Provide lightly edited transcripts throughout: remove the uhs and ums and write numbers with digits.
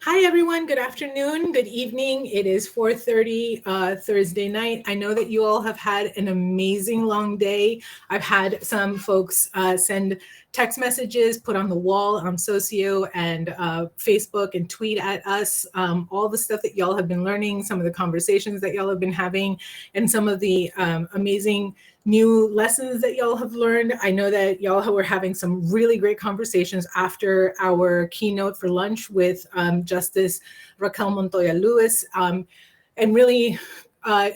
Hi, everyone. Good afternoon. Good evening. It is 4:30 Thursday night. I know that you all have had an amazing long day. I've had some folks send text messages, put on the wall on Socio and Facebook and tweet at us all the stuff that y'all have been learning, some of the conversations that y'all have been having, and some of the amazing new lessons that y'all have learned. I know that y'all were having some really great conversations after our keynote for lunch with Justice Raquel Montoya Lewis, and really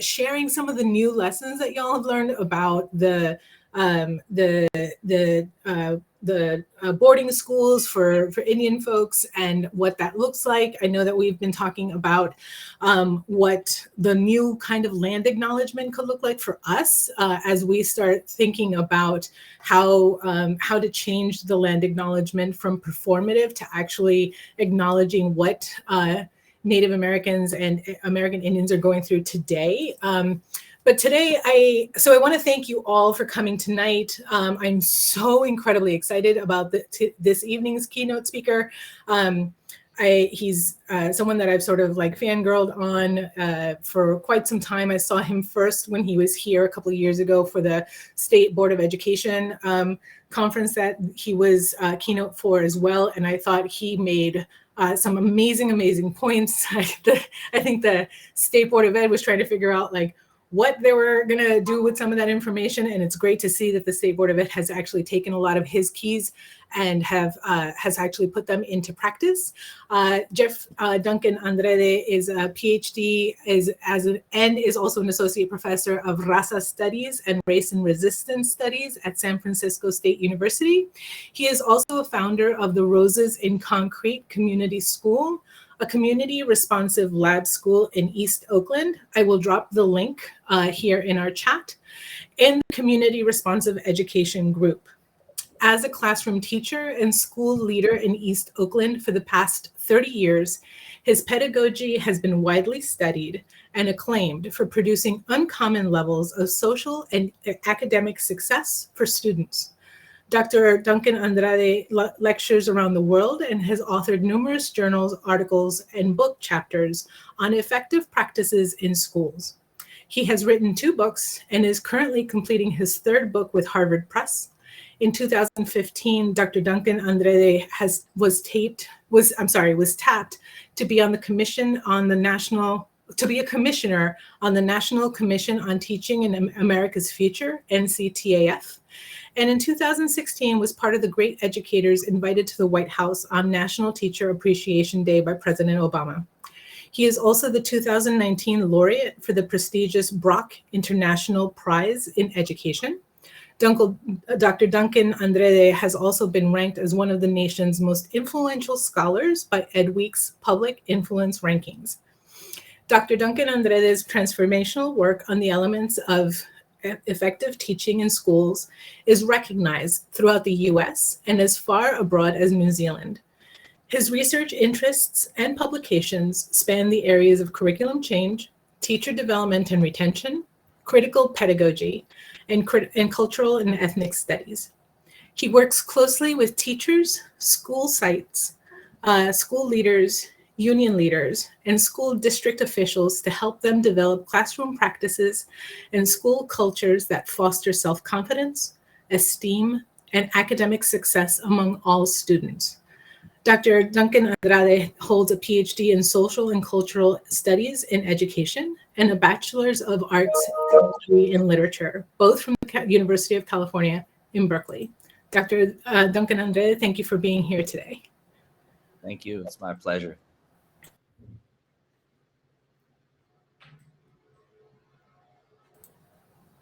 sharing some of the new lessons that y'all have learned about the boarding schools for Indian folks and what that looks like. I know that we've been talking about what the new kind of land acknowledgement could look like for us as we start thinking about how to change the land acknowledgement from performative to actually acknowledging what Native Americans and American Indians are going through today. But today, I want to thank you all for coming tonight. I'm so incredibly excited about this evening's keynote speaker. He's someone that I've sort of like fangirled on for quite some time. I saw him first when he was here a couple of years ago for the State Board of Education conference that he was keynote for as well. And I thought he made some amazing points. I think the State Board of Ed was trying to figure out like what they were going to do with some of that information. And it's great to see that the State Board of Ed has actually taken a lot of his keys and has actually put them into practice. Duncan Andrade is a PhD, and is also an associate professor of Raza Studies and Race and Resistance Studies at San Francisco State University. He is also a founder of the Roses in Concrete Community School, a community responsive lab school in East Oakland. I will drop the link here in our chat, and the Community Responsive Education Group. As a classroom teacher and school leader in East Oakland for the past 30 years, his pedagogy has been widely studied and acclaimed for producing uncommon levels of social and academic success for students. Dr. Duncan Andrade lectures around the world and has authored numerous journals, articles, and book chapters on effective practices in schools. He has written 2 books and is currently completing his 3rd book with Harvard Press. In 2015, Dr. Duncan Andrade was tapped to be on the commission on the national to be a commissioner on the National Commission on Teaching in America's Future, NCTAF. And in 2016 was part of the great educators invited to the White House on National Teacher Appreciation Day by President Obama. He is also the 2019 laureate for the prestigious Brock International Prize in Education. Dr. Duncan Andrade has also been ranked as one of the nation's most influential scholars by EdWeek's Public Influence Rankings. Dr. Duncan Andrade's transformational work on the elements of effective teaching in schools is recognized throughout the US and as far abroad as New Zealand. His research interests and publications span the areas of curriculum change, teacher development and retention, critical pedagogy, and cultural and ethnic studies. He works closely with teachers, school sites, school leaders, union leaders, and school district officials to help them develop classroom practices and school cultures that foster self-confidence, esteem, and academic success among all students. Dr. Duncan Andrade holds a PhD in social and cultural studies in education and a bachelor's of arts degree in literature, both from the University of California in Berkeley. Dr. Duncan Andrade, thank you for being here today. Thank you. It's my pleasure.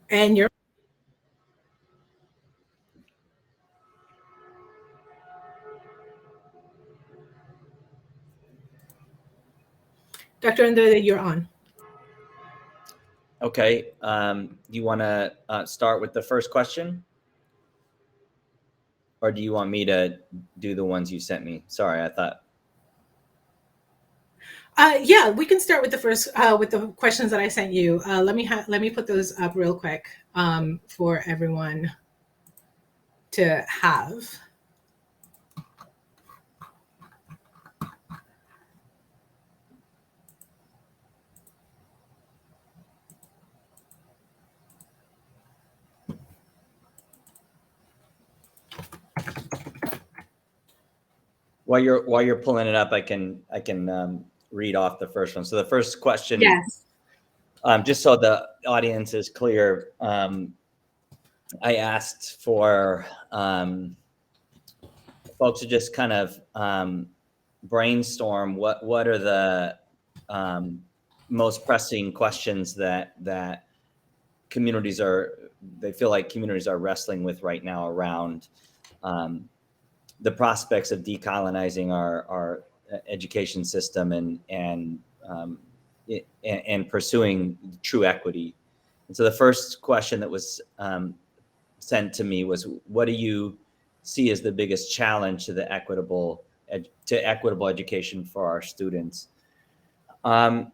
And you're Dr. Andrade, you're on. Okay. You want to start with the first question? Or do you want me to do the ones you sent me? Sorry, I thought. Yeah, we can start with the first with the questions that I sent you. Let me put those up real quick for everyone to have. While you're pulling it up, I can read off the first one. So the first question, Yes. just so the audience is clear, I asked for folks to just kind of brainstorm what are the most pressing questions that they feel like communities are wrestling with right now around the prospects of decolonizing our education system and pursuing true equity. And so the first question that was sent to me was, what do you see as the biggest challenge to the equitable education for our students? I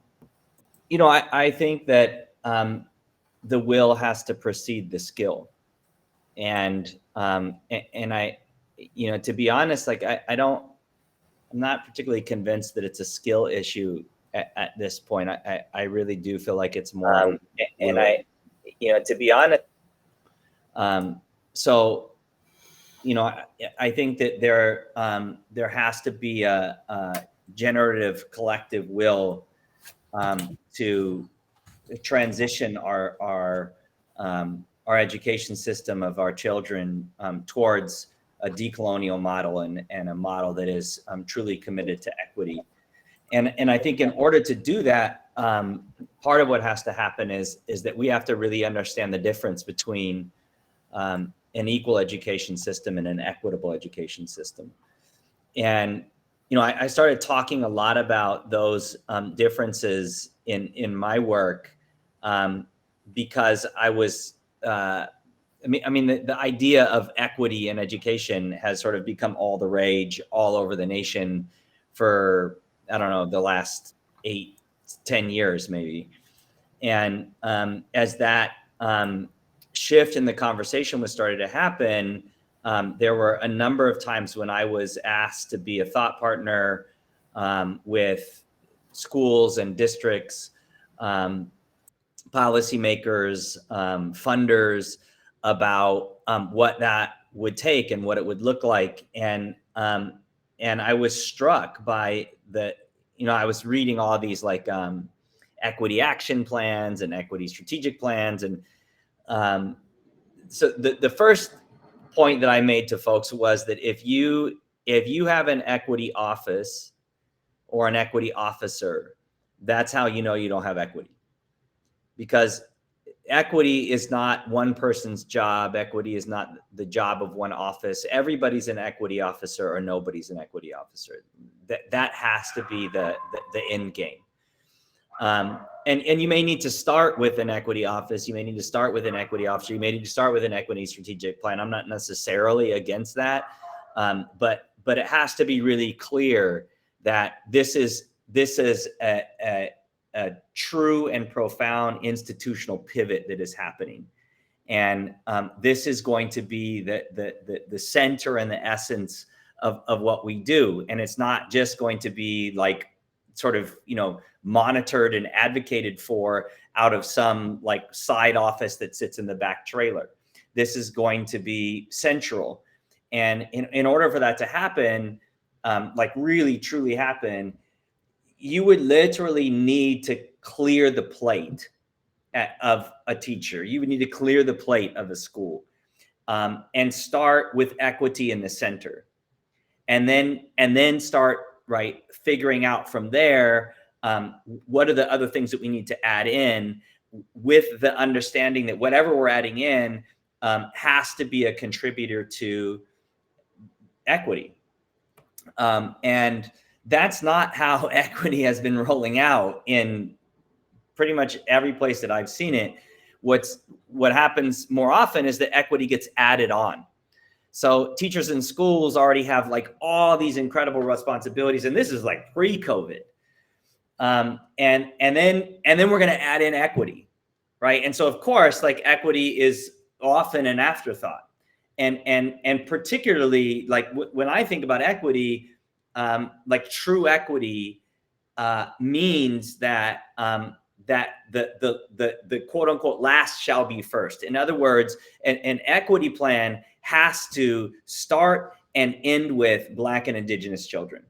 think that the will has to precede the skill. And I, to be honest, like I'm not particularly convinced that it's a skill issue at this point. I really do feel like it's more, to be honest. So, I think that there has to be a generative collective will to transition our education system of our children towards a decolonial model and a model that is truly committed to equity. And I think in order to do that, part of what has to happen is that we have to really understand the difference between an equal education system and an equitable education system. And I started talking a lot about those differences in my work because I was, the idea of equity in education has sort of become all the rage all over the nation for, I don't know, the last 8-10 years maybe. And as that shift in the conversation was starting to happen, there were a number of times when I was asked to be a thought partner with schools and districts, policymakers, funders, about what that would take and what it would look like. And I was struck by I was reading all these like equity action plans and equity strategic plans. And so the first point that I made to folks was that if you have an equity office or an equity officer, that's how you know you don't have equity. Because equity is not one person's job. Equity is not the job of one office. Everybody's an equity officer or nobody's an equity officer. That has to be the end game. And you may need to start with an equity office. You may need to start with an equity officer. You may need to start with an equity strategic plan. I'm not necessarily against that, but it has to be really clear that this is a true and profound institutional pivot that is happening. And this is going to be the center and the essence of what we do. And it's not just going to be like sort of, monitored and advocated for out of some like side office that sits in the back trailer. This is going to be central. And in order for that to happen, like really truly happen, you would literally need to clear the plate of a teacher. You would need to clear the plate of a school and start with equity in the center. And then start figuring out from there, what are the other things that we need to add in, with the understanding that whatever we're adding in has to be a contributor to equity. And that's not how equity has been rolling out in pretty much every place that I've seen it. What happens more often is that equity gets added on. So teachers in schools already have like all these incredible responsibilities, and this is like pre-COVID. And then we're going to add in equity, right? And so of course, like equity is often an afterthought, and particularly like when I think about equity, like true equity means that that the quote unquote last shall be first. In other words, an equity plan has to start and end with Black and Indigenous children.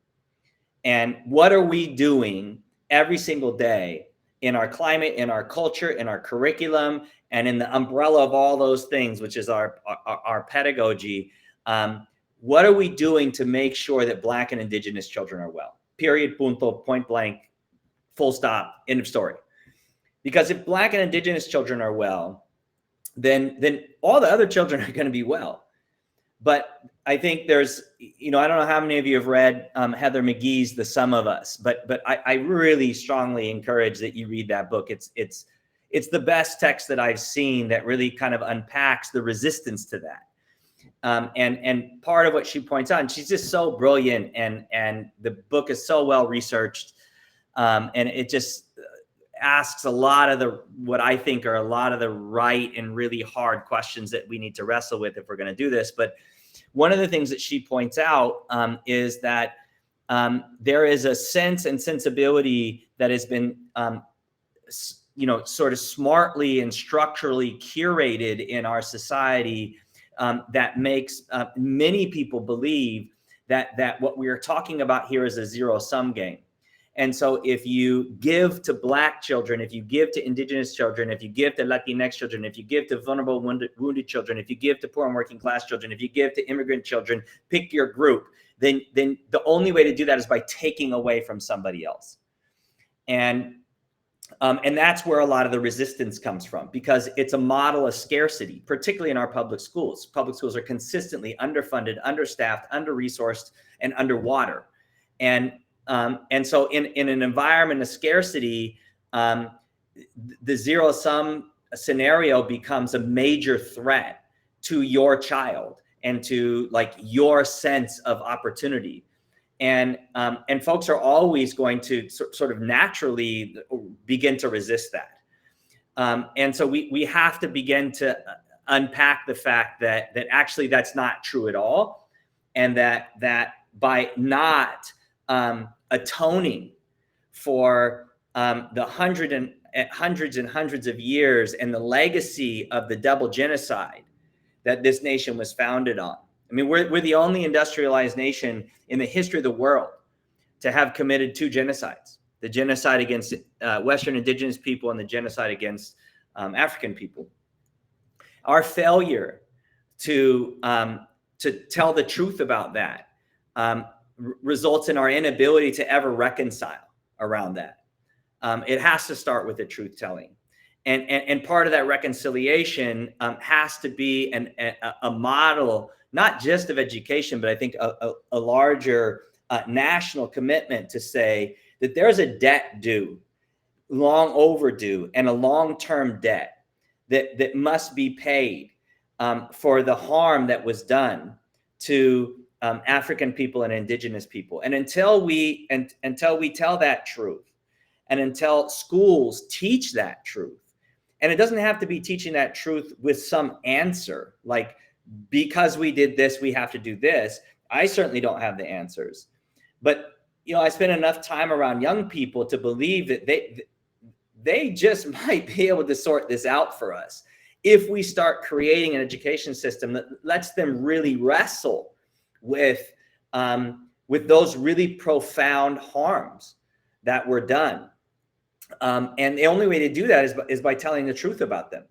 And what are we doing every single day in our climate, in our culture, in our curriculum, and in the umbrella of all those things, which is our pedagogy? What are we doing to make sure that Black and Indigenous children are well? Period, punto, point blank, full stop, end of story. Because if Black and Indigenous children are well, then all the other children are going to be well. But I think there's, I don't know how many of you have read Heather McGhee's The Sum of Us, but I really strongly encourage that you read that book. It's the best text that I've seen that really kind of unpacks the resistance to that. And part of what she points out, and she's just so brilliant, and the book is so well researched, and it just asks a lot of what I think are a lot of the right and really hard questions that we need to wrestle with if we're going to do this. But one of the things that she points out is that there is a sense and sensibility that has been, sort of smartly and structurally curated in our society that makes many people believe that what we are talking about here is a zero-sum game. And so if you give to Black children, if you give to Indigenous children, if you give to Latinx children, if you give to vulnerable, wounded children, if you give to poor and working class children, if you give to immigrant children, pick your group, then the only way to do that is by taking away from somebody else. And that's where a lot of the resistance comes from, because it's a model of scarcity, particularly in our public schools. Public schools are consistently underfunded, understaffed, under-resourced, and underwater. And so in an environment of scarcity, the zero-sum scenario becomes a major threat to your child and to your sense of opportunity. And folks are always going to sort of naturally begin to resist that. And so we have to begin to unpack the fact that actually that's not true at all. And that by not atoning for the hundreds and hundreds of years and the legacy of the double genocide that this nation was founded on. I mean, we're the only industrialized nation in the history of the world to have committed two genocides: the genocide against Western Indigenous people and the genocide against African people. Our failure to tell the truth about that results in our inability to ever reconcile around that. It has to start with the truth telling. And part of that reconciliation has to be a model, not just of education, but I think a larger national commitment to say that there's a debt due, long overdue, and a long-term debt that must be paid for the harm that was done to African people and Indigenous people. And until we tell that truth, and until schools teach that truth, and it doesn't have to be teaching that truth with some answer, like, because we did this, we have to do this. I certainly don't have the answers. But, I spend enough time around young people to believe that they just might be able to sort this out for us if we start creating an education system that lets them really wrestle with those really profound harms that were done. And the only way to do that is by telling the truth about them,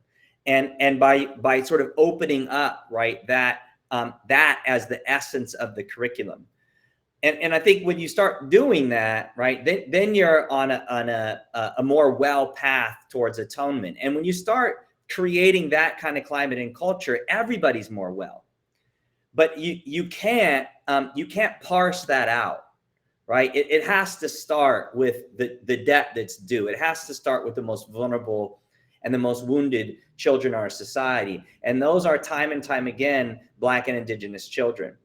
and by sort of opening up, right, that as the essence of the curriculum. And I think when you start doing that, right, then you're on a more well path towards atonement. And when you start creating that kind of climate and culture, everybody's more well. But you can't parse that out, right? It has to start with the debt that's due. It has to start with the most vulnerable and the most wounded children in our society. And those are time and time again Black and Indigenous children.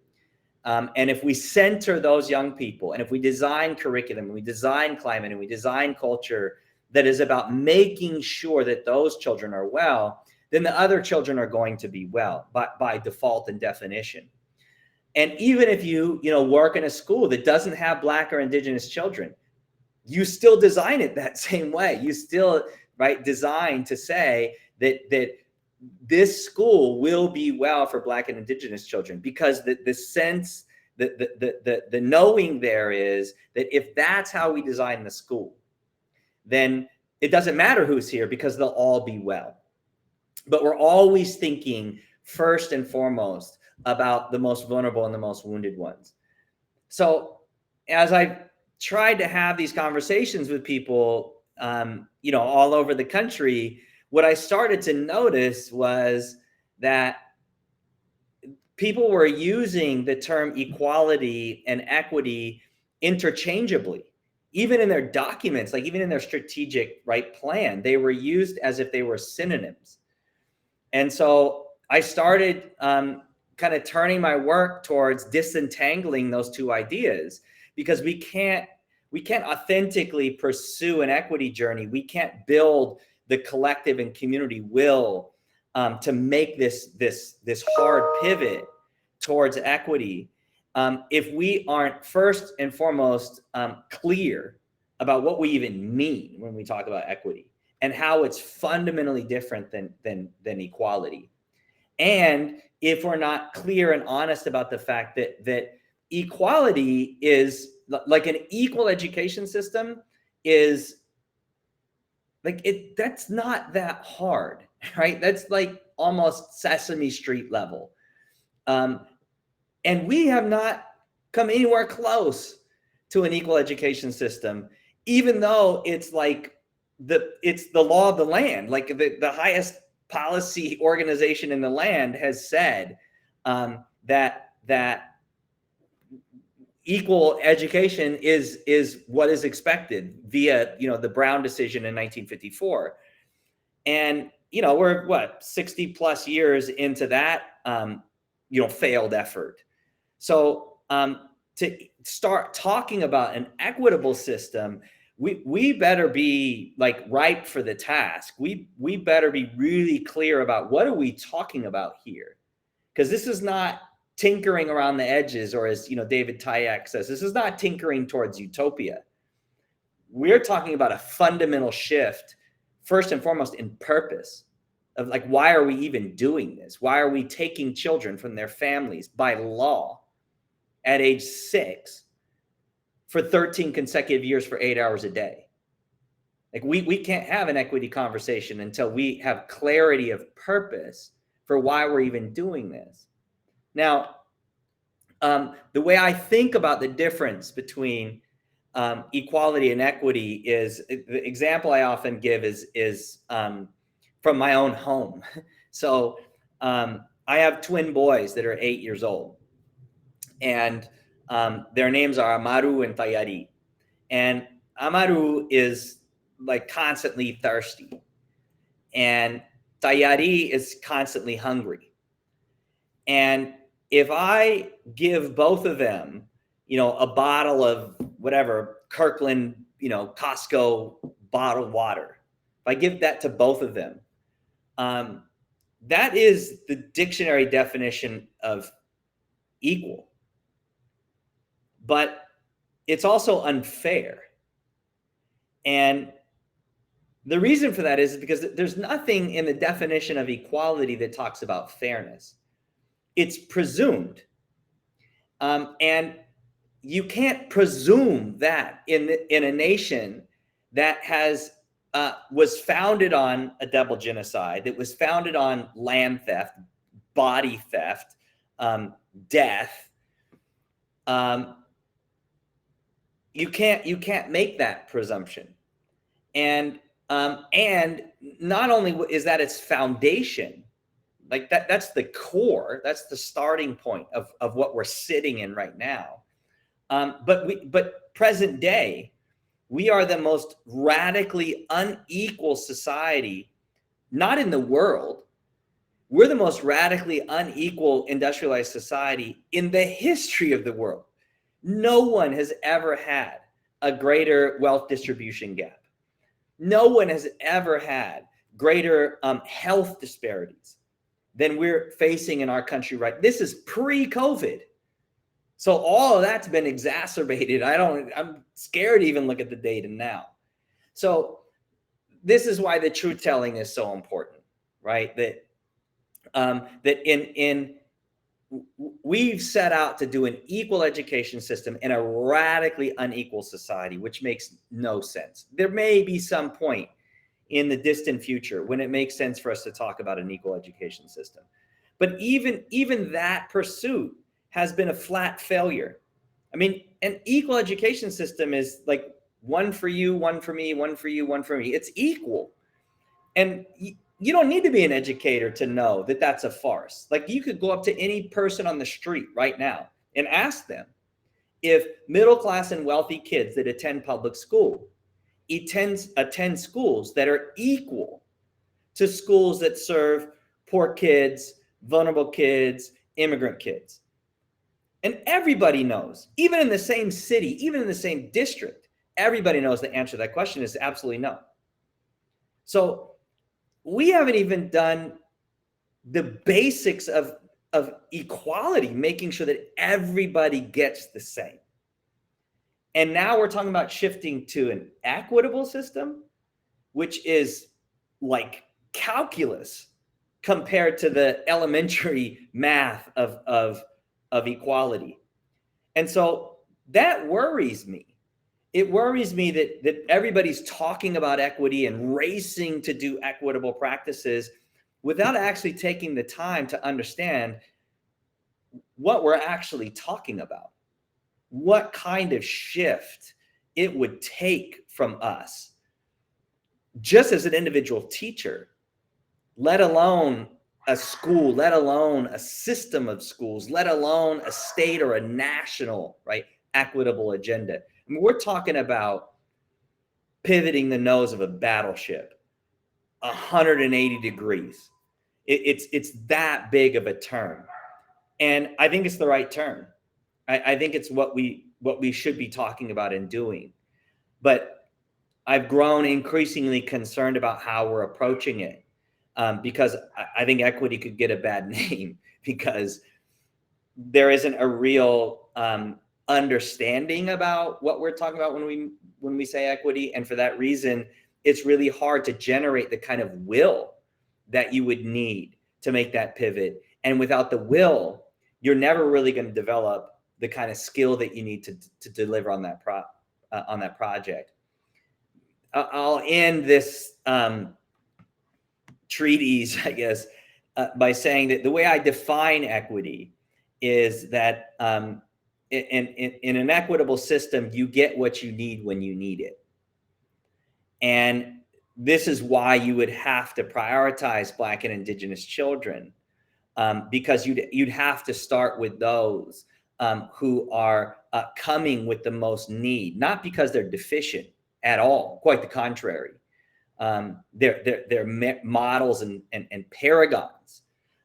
And if we center those young people, and if we design curriculum, and we design climate, and we design culture that is about making sure that those children are well, then the other children are going to be well by default and definition. And even if you work in a school that doesn't have Black or Indigenous children, you still design it that same way. You still, right, design to say that this school will be well for Black and Indigenous children, because the sense, the knowing there is that if that's how we design the school, then it doesn't matter who's here, because they'll all be well. But we're always thinking first and foremost about the most vulnerable and the most wounded ones. So as I tried to have these conversations with people, all over the country, what I started to notice was that people were using the term equality and equity interchangeably. Even in their documents, like even in their strategic plan, they were used as if they were synonyms. And so I started kind of turning my work towards disentangling those two ideas, because we can't authentically pursue an equity journey. We can't build the collective and community will to make this hard pivot towards equity if we aren't first and foremost clear about what we even mean when we talk about equity, and how it's fundamentally different than equality. And if we're not clear and honest about the fact that equality is like an equal education system is like that's not that hard, right? That's like almost Sesame Street level. And we have not come anywhere close to an equal education system, even though it's like it's the law of the land. Like the highest policy organization in the land has said that equal education is what is expected via the Brown decision in 1954. And we're 60 plus years into that failed effort. So to start talking about an equitable system, we better be like ripe for the task. We better be really clear about what are we talking about here, because this is not tinkering around the edges, or as David Tayek says, this is not tinkering towards utopia. We're talking about a fundamental shift, first and foremost in purpose, of like, why are we even doing this? Why are we taking children from their families by law at age 6 for 13 consecutive years for 8 hours a day? Like we can't have an equity conversation until we have clarity of purpose for why we're even doing this. Now, the way I think about the difference between equality and equity is, the example I often give is from my own home. So I have twin boys that are 8 years old, and their names are Amaru and Tayari. And Amaru is like constantly thirsty, and Tayari is constantly hungry. And if I give both of them, a bottle of whatever, Kirkland, Costco bottled water, if I give that to both of them, that is the dictionary definition of equal. But it's also unfair. And the reason for that is because there's nothing in the definition of equality that talks about fairness. It's presumed. And you can't presume that in a nation that has was founded on a double genocide, that was founded on land theft, body theft, death. You can't make that presumption. And not only is that its foundation, like that's the core, that's the starting point of what we're sitting in right now. But present day, we are the most radically unequal society, not in the world. We're the most radically unequal industrialized society in the history of the world. No one has ever had a greater wealth distribution gap. No one has ever had greater health disparities than we're facing in our country, right? This is pre-COVID. So all of that's been exacerbated. I'm scared to even look at the data now. So this is why the truth telling is so important, right? That we've set out to do an equal education system in a radically unequal society, which makes no sense. There may be some point in the distant future when it makes sense for us to talk about an equal education system. But even that pursuit has been a flat failure. I mean, an equal education system is like one for you, one for me, one for you, one for me. It's equal. And you don't need to be an educator to know that that's a farce. Like, you could go up to any person on the street right now and ask them if middle class and wealthy kids that attend public school attend schools that are equal to schools that serve poor kids, vulnerable kids, immigrant kids. And everybody knows, even in the same city, even in the same district, everybody knows the answer to that question is absolutely no. So we haven't even done the basics of equality, making sure that everybody gets the same. And now we're talking about shifting to an equitable system, which is like calculus compared to the elementary math of equality. And so that worries me. It worries me that everybody's talking about equity and racing to do equitable practices without actually taking the time to understand what we're actually talking about, what kind of shift it would take from us, just as an individual teacher, let alone a school, let alone a system of schools, let alone a state or a national, right, equitable agenda. I mean, we're talking about pivoting the nose of a battleship 180 degrees. It's that big of a turn. And I think it's the right turn. I think it's what we should be talking about and doing. But I've grown increasingly concerned about how we're approaching it, because I think equity could get a bad name because there isn't a real understanding about what we're talking about when we say equity. And for that reason, it's really hard to generate the kind of will that you would need to make that pivot. And without the will, you're never really going to develop the kind of skill that you need to deliver on that project. I'll end this treatise, I guess, by saying that the way I define equity is that in an equitable system, you get what you need when you need it. And this is why you would have to prioritize Black and Indigenous children, because you'd have to start with those who are coming with the most need, not because they're deficient at all, quite the contrary. They're models and paragons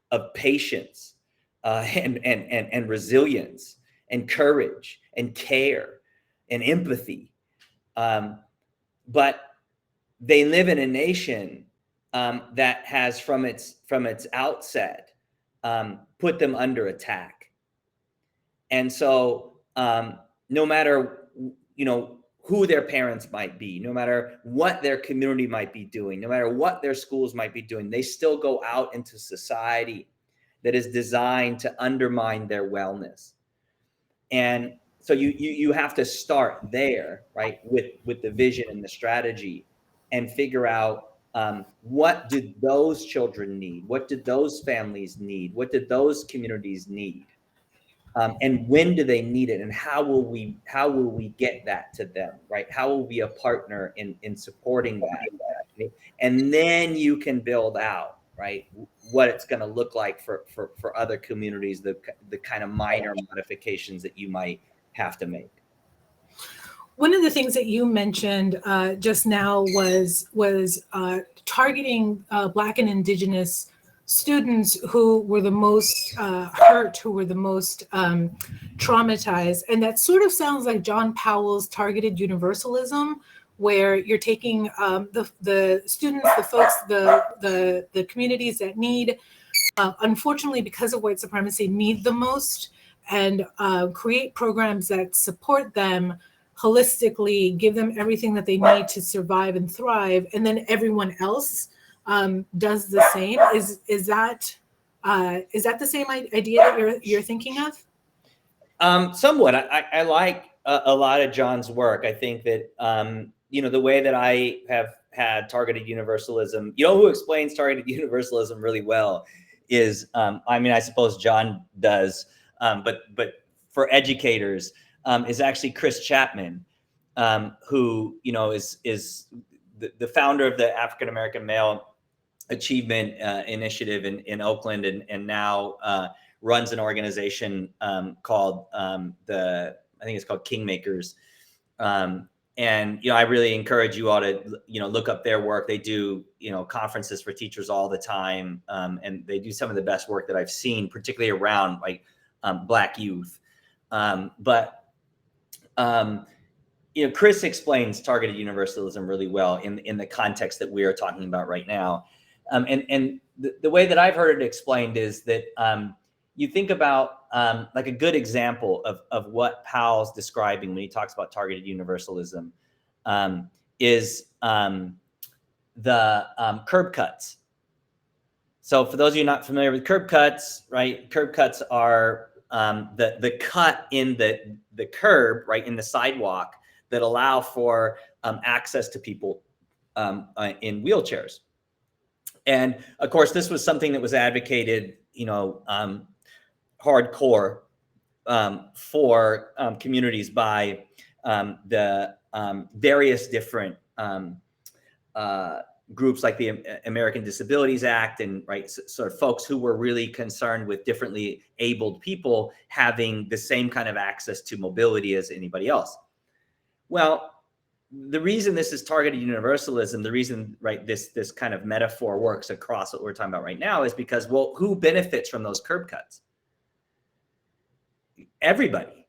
of patience and resilience and courage and care and empathy. But they live in a nation that has, from its outset, put them under attack. And so no matter, who their parents might be, no matter what their community might be doing, no matter what their schools might be doing, they still go out into society that is designed to undermine their wellness. And so you have to start there, right, with the vision and the strategy, and figure out what did those children need? What did those families need? What did those communities need? And when do they need it? And how will we get that to them, right? How will we be a partner in supporting that? Right? And then you can build out, right, what it's going to look like for other communities, the kind of minor modifications that you might have to make. One of the things that you mentioned just now was targeting Black and Indigenous students who were the most hurt, who were the most traumatized. And that sort of sounds like John Powell's targeted universalism, where you're taking the students, the folks, the communities that need, unfortunately, because of white supremacy, need the most, and create programs that support them holistically, give them everything that they need to survive and thrive, and then everyone else does the same. Is that Is that the same idea that you're thinking of? Somewhat. I like a lot of John's work. I think that, the way that I have had targeted universalism, who explains targeted universalism really well is, I suppose John does, but for educators, is actually Chris Chapman, who, is the founder of the African American Male Achievement Initiative in Oakland, and now runs an organization called I think it's called Kingmakers. And I really encourage you all to look up their work. They do conferences for teachers all the time, and they do some of the best work that I've seen, particularly around like Black youth. Chris explains targeted universalism really well in the context that we are talking about right now. And the way that I've heard it explained is that you think about like a good example of what Powell's describing when he talks about targeted universalism is the curb cuts. So for those of you not familiar with curb cuts, right? Curb cuts are the cut in the curb, right, in the sidewalk that allow for access to people in wheelchairs. And of course, this was something that was advocated, hardcore for communities by the various different groups like the American Disabilities Act, and sort of folks who were really concerned with differently abled people having the same kind of access to mobility as anybody else. Well, the reason this is targeted universalism, the reason, this kind of metaphor works across what we're talking about right now is because, well, who benefits from those curb cuts? Everybody,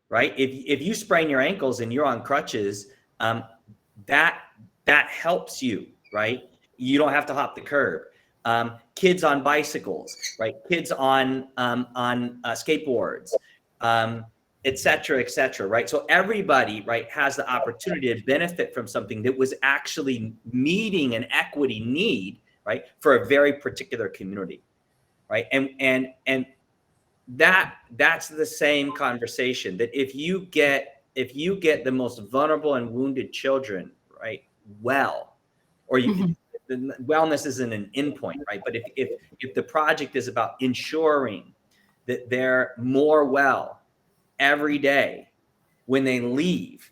right? If you sprain your ankles and you're on crutches, that helps you, right? You don't have to hop the curb. Kids on bicycles, right? Kids on skateboards, et cetera, right? So everybody, right, has the opportunity to benefit from something that was actually meeting an equity need, right, for a very particular community, right? And that's the same conversation, that if you get the most vulnerable and wounded children, right, well, or you, the wellness isn't an endpoint, right? But if the project is about ensuring that they're more well every day when they leave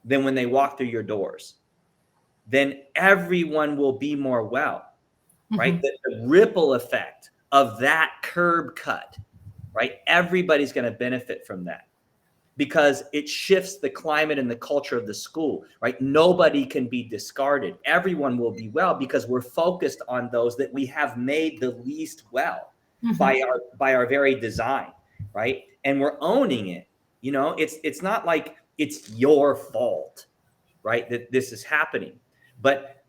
than when they walk through your doors, then everyone will be more well, right? The ripple effect of that curb cut, right? Everybody's going to benefit from that because it shifts the climate and the culture of the school, right? Nobody can be discarded. Everyone will be well because we're focused on those that we have made the least well by our very design, right? And we're owning it. It's not like it's your fault, right, that this is happening, but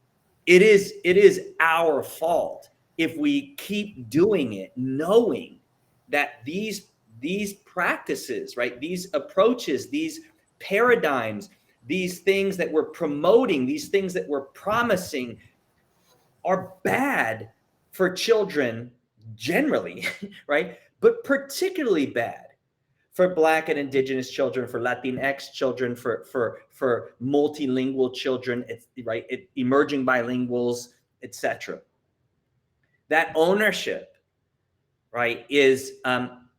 it is our fault if we keep doing it, knowing that these practices, right, these approaches, these paradigms, these things that we're promoting, these things that we're promising are bad for children generally, right? But particularly bad for Black and Indigenous children, for Latinx children, for multilingual children, right, emerging bilinguals, etc. That ownership, right, is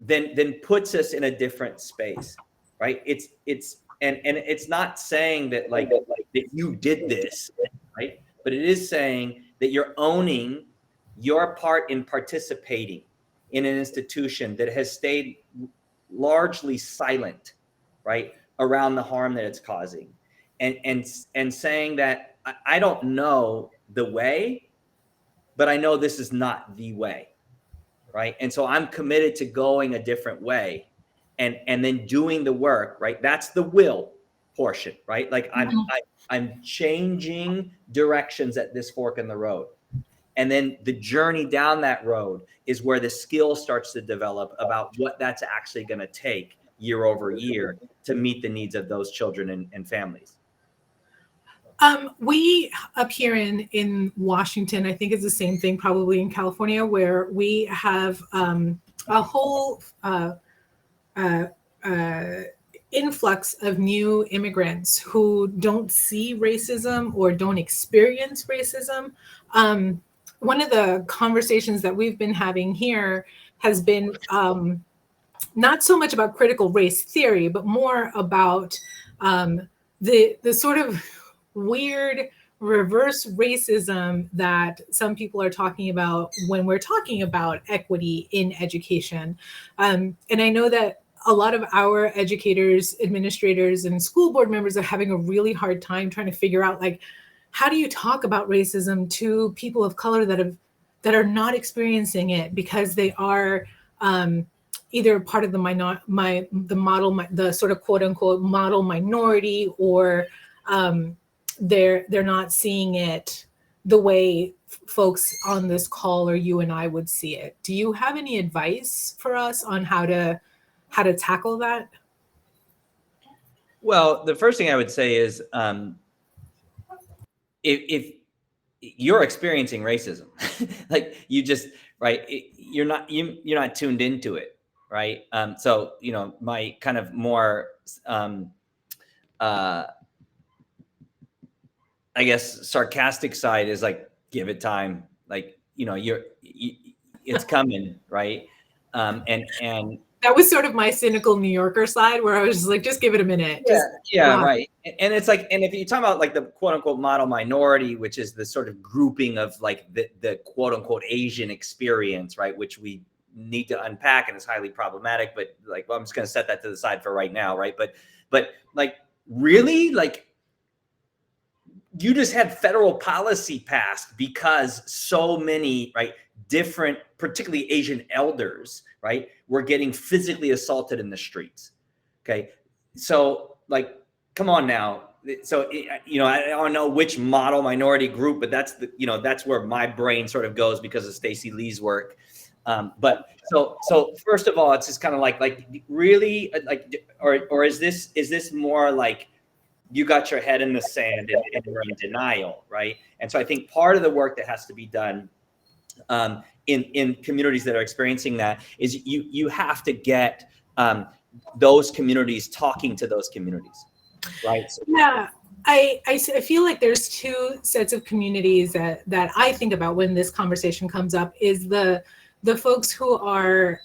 then puts us in a different space, right? It's not saying that that you did this, right? But it is saying that you're owning your part in participating in an institution that has stayed largely silent, right, around the harm that it's causing, and saying that I don't know the way, but I know this is not the way, right? And so I'm committed to going a different way, and then doing the work, right? That's the will portion, right? Like I'm changing directions at this fork in the road. And then the journey down that road is where the skill starts to develop about what that's actually going to take year over year to meet the needs of those children and families. We up here in Washington, I think it's the same thing probably in California, where we have a whole uh, uh, influx of new immigrants who don't see racism or don't experience racism. One of the conversations that we've been having here has been not so much about critical race theory, but more about the sort of weird reverse racism that some people are talking about when we're talking about equity in education. And I know that a lot of our educators, administrators, and school board members are having a really hard time trying to figure out, like, how do you talk about racism to people of color that are not experiencing it because they are either part of the sort of quote unquote model minority, or they're not seeing it the way folks on this call or you and I would see it. Do you have any advice for us on how to tackle that? Well, the first thing I would say is if you're experiencing racism, like you just, right, you're not tuned into it, right? So, you know, my kind of more, I guess, sarcastic side is like, give it time. Like, you know, it's coming, right? And that was sort of my cynical New Yorker side, where I was just like, just give it a minute. Yeah, right. And it's like, and if you talk about like the quote unquote model minority, which is the sort of grouping of like the quote unquote Asian experience, right, which we need to unpack and is highly problematic, but like, well, I'm just going to set that to the side for right now, right? But like, really, like, you just had federal policy passed because so many, right, different, particularly Asian elders, right, were getting physically assaulted in the streets. Okay. So like, come on now. So, you know, I don't know which model minority group, but that's the, you know, that's where my brain sort of goes because of Stacey Lee's work. But so first of all, it's just kind of like really like, or is this more like, you got your head in the sand and you're in denial, right? And so I think part of the work that has to be done in communities that are experiencing that is you have to get those communities talking to those communities, right? So, yeah, I feel like there's two sets of communities that I think about when this conversation comes up. Is the folks who are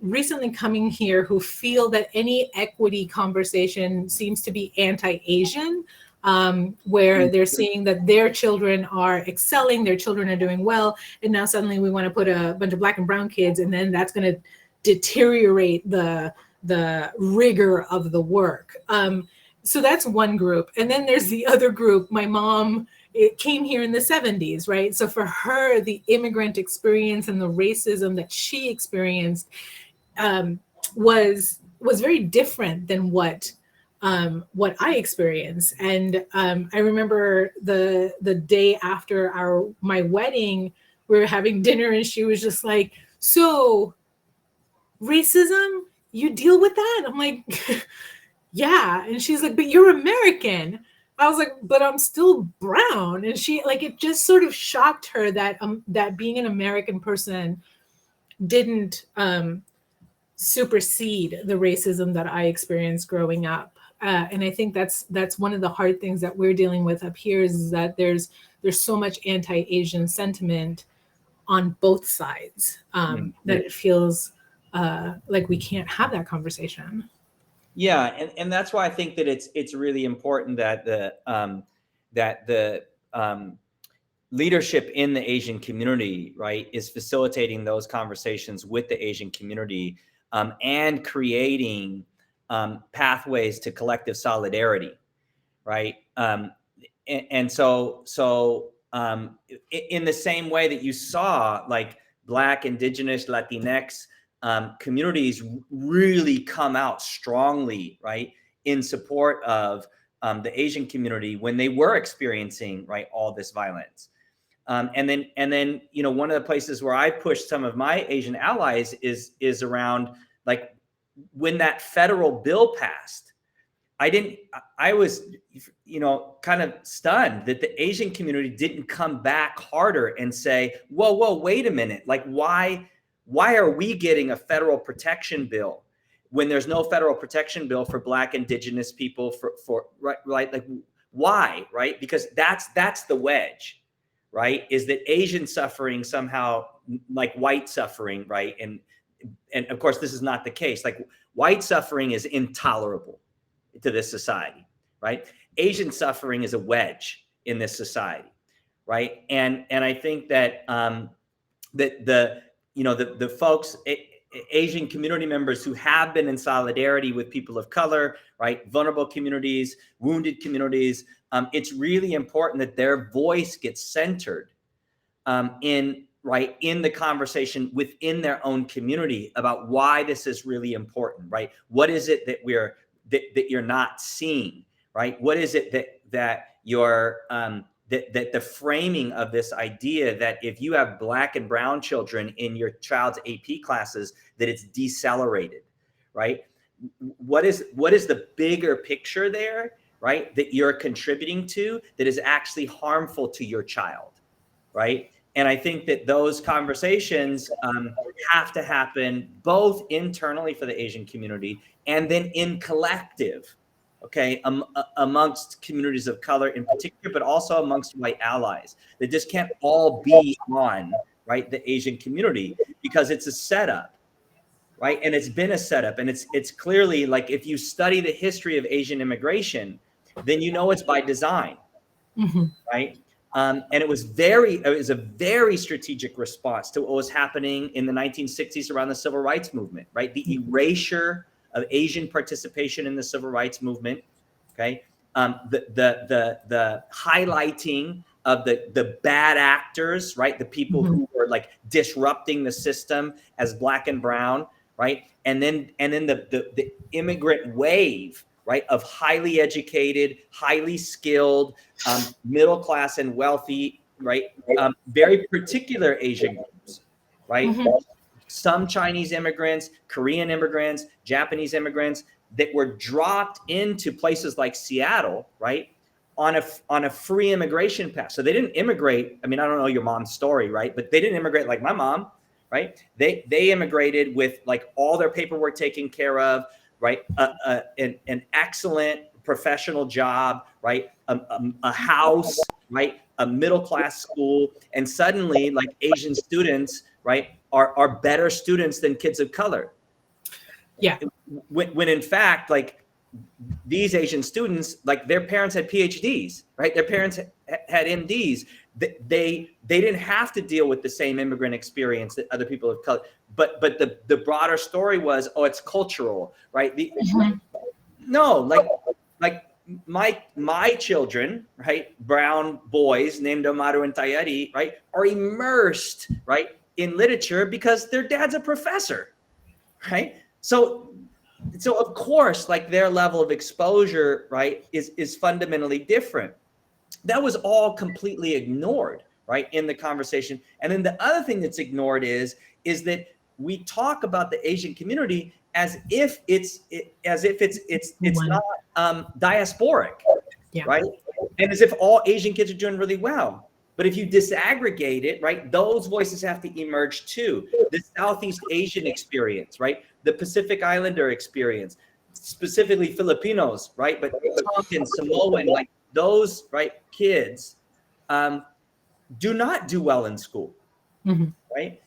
recently coming here who feel that any equity conversation seems to be anti-Asian, where they're seeing that their children are excelling, their children are doing well, and now suddenly we want to put a bunch of Black and brown kids, and then that's going to deteriorate the rigor of the work. So that's one group. And then there's the other group. My mom, it came here in the 70s, right? So for her, the immigrant experience and the racism that she experienced was very different than what I experienced. And I remember the day after my wedding, we were having dinner, and she was just like, "So, racism, you deal with that?" I'm like, "Yeah." And she's like, "But you're American." I was like, "But I'm still brown." And she, like, it just sort of shocked her that that being an American person didn't supersede the racism that I experienced growing up. And I think that's one of the hard things that we're dealing with up here, is that there's so much anti-Asian sentiment on both sides that it feels like we can't have that conversation. Yeah, and that's why I think that it's really important that the leadership in the Asian community, right, is facilitating those conversations with the Asian community and creating pathways to collective solidarity, right? And so in the same way that you saw, like, Black, Indigenous, Latinx communities really come out strongly, right, in support of the Asian community when they were experiencing, right, all this violence. And then, you know, one of the places where I pushed some of my Asian allies is around, like, when that federal bill passed, I was, kind of stunned that the Asian community didn't come back harder and say, whoa, wait a minute. Like, why are we getting a federal protection bill when there's no federal protection bill for Black, Indigenous people for right? Like, why, right? Because that's the wedge, right? Is that Asian suffering somehow like white suffering, right? And of course, this is not the case. Like, white suffering is intolerable to this society, right? Asian suffering is a wedge in this society, right? And I think that that the folks, Asian community members who have been in solidarity with people of color, right, vulnerable communities, wounded communities, it's really important that their voice gets centered in the conversation within their own community about why this is really important, right? What is it that that you're not seeing, right? What is it that you're that the framing of this idea that if you have Black and brown children in your child's AP classes, that it's decelerated, right? What is the bigger picture there, right? That you're contributing to that is actually harmful to your child, right? And I think that those conversations have to happen both internally for the Asian community and then in collective, okay, amongst communities of color in particular, but also amongst white allies. They just can't all be on, right, the Asian community, because it's a setup, right? And it's been a setup, and it's clearly, like, if you study the history of Asian immigration, then you know it's by design, right? And it was a very strategic response to what was happening in the 1960s around the civil rights movement, right? The erasure of Asian participation in the civil rights movement, okay? The highlighting of the bad actors, right? The people who were like disrupting the system as Black and brown, right? And then the immigrant wave, right, of highly educated, highly skilled, middle class and wealthy, right, very particular Asian groups, right? Some Chinese immigrants, Korean immigrants, Japanese immigrants that were dropped into places like Seattle, right, on a free immigration path. So they didn't immigrate. I mean, I don't know your mom's story, right, but they didn't immigrate like my mom, right? They immigrated with like all their paperwork taken care of, right? An excellent professional job, right? A house, right? A middle-class school. And suddenly, like, Asian students, right, are better students than kids of color. Yeah. When in fact, like, these Asian students, like, their parents had PhDs, right? Their parents had MDs. They didn't have to deal with the same immigrant experience that other people of color. But the broader story was, oh, it's cultural, right? No, like my children, right, brown boys named Amaru and Tayari, right, are immersed, right, in literature because their dad's a professor, right? So of course, like, their level of exposure, right, is fundamentally different. That was all completely ignored, right, in the conversation. And then the other thing that's ignored is that we talk about the Asian community as if it's not diasporic, right? And as if all Asian kids are doing really well. But if you disaggregate it, right, those voices have to emerge too. The Southeast Asian experience, right? The Pacific Islander experience, specifically Filipinos, right? But Tongan, Samoan, like, those, right, kids do not do well in school, right?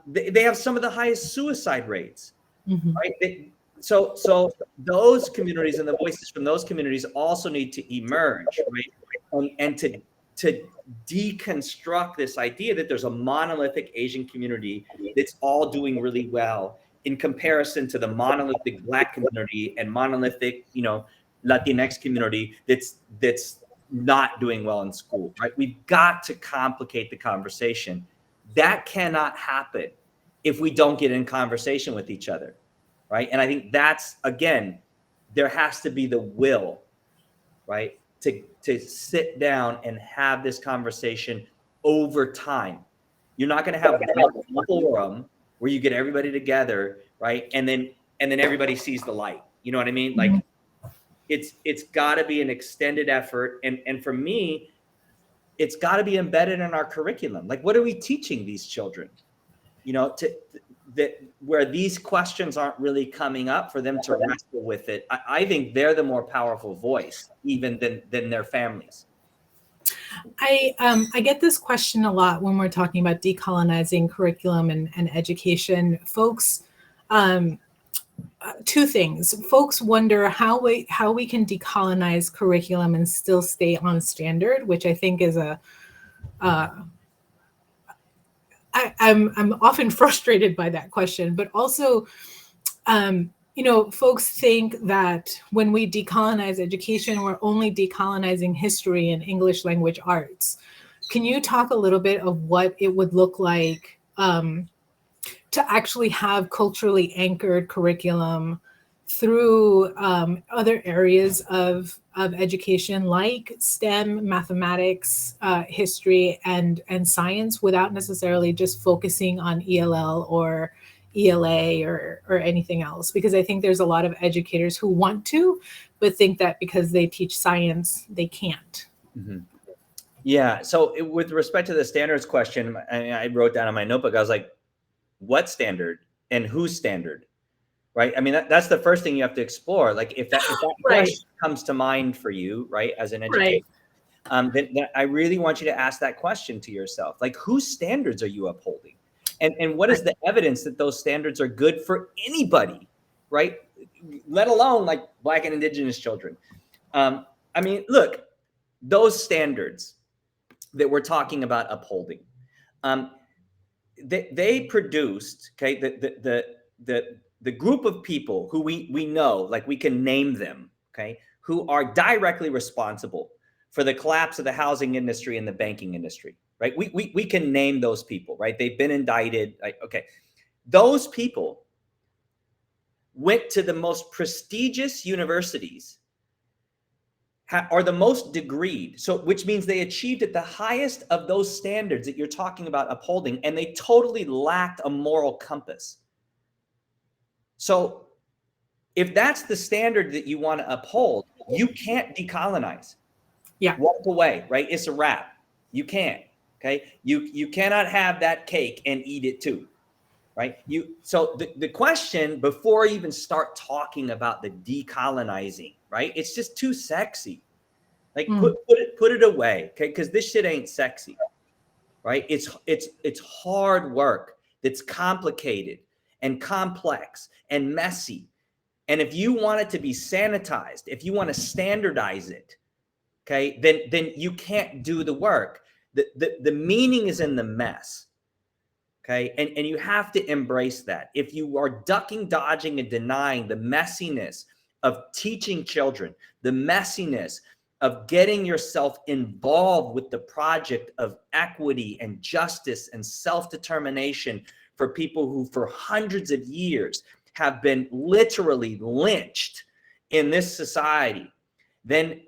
They have some of the highest suicide rates, right? So those communities and the voices from those communities also need to emerge, right? And to deconstruct this idea that there's a monolithic Asian community that's all doing really well in comparison to the monolithic Black community and monolithic, Latinx community that's not doing well in school, right? We've got to complicate the conversation. That cannot happen if we don't get in conversation with each other, right? And I think that's, again, there has to be the will, right, to sit down and have this conversation over time. You're not going to have one forum where you get everybody together, right, and then everybody sees the light. You know what I mean? Like, It's got to be an extended effort. And for me, it's got to be embedded in our curriculum. Like, what are we teaching these children? You know, that where these questions aren't really coming up, for them to wrestle with it. I think they're the more powerful voice, even than their families. I get this question a lot when we're talking about decolonizing curriculum and education. Folks, two things. Folks wonder how we can decolonize curriculum and still stay on standard, which I think is I'm often frustrated by that question, but also, folks think that when we decolonize education, we're only decolonizing history and English language arts. Can you talk a little bit of what it would look like to actually have culturally anchored curriculum through other areas of education like STEM, mathematics, history, and science, without necessarily just focusing on ELL or ELA or anything else? Because I think there's a lot of educators who want to, but think that because they teach science, they can't. Mm-hmm. Yeah. So with respect to the standards question, I wrote down in my notebook, I was like, what standard and whose standard? Right. I mean, that's the first thing you have to explore. Like, if that Right. question comes to mind for you, right, as an educator, then I really want you to ask that question to yourself. Like, whose standards are you upholding? And what is the evidence that those standards are good for anybody, right? Let alone like Black and Indigenous children. I mean, look, those standards that we're talking about upholding, they produced, okay, the group of people who we know, like we can name them, okay, who are directly responsible for the collapse of the housing industry and the banking industry, right? We can name those people, right? They've been indicted. Okay. Those people went to the most prestigious universities, are the most degreed. So, which means they achieved at the highest of those standards that you're talking about upholding, and they totally lacked a moral compass. So if that's the standard that you want to uphold, you can't decolonize. Yeah. Walk away, right? It's a wrap. You can't. Okay. You cannot have that cake and eat it too. Right. So the question, before you even start talking about the decolonizing, right? It's just too sexy. Like put it away. Okay. Because this shit ain't sexy. Right. It's hard work that's complicated and complex and messy. And if you want it to be sanitized, if you want to standardize it, okay, then you can't do the work. The meaning is in the mess. Okay. And you have to embrace that. If you are ducking, dodging, and denying the messiness of teaching children, the messiness of getting yourself involved with the project of equity and justice and self-determination for people who for hundreds of years have been literally lynched in this society, then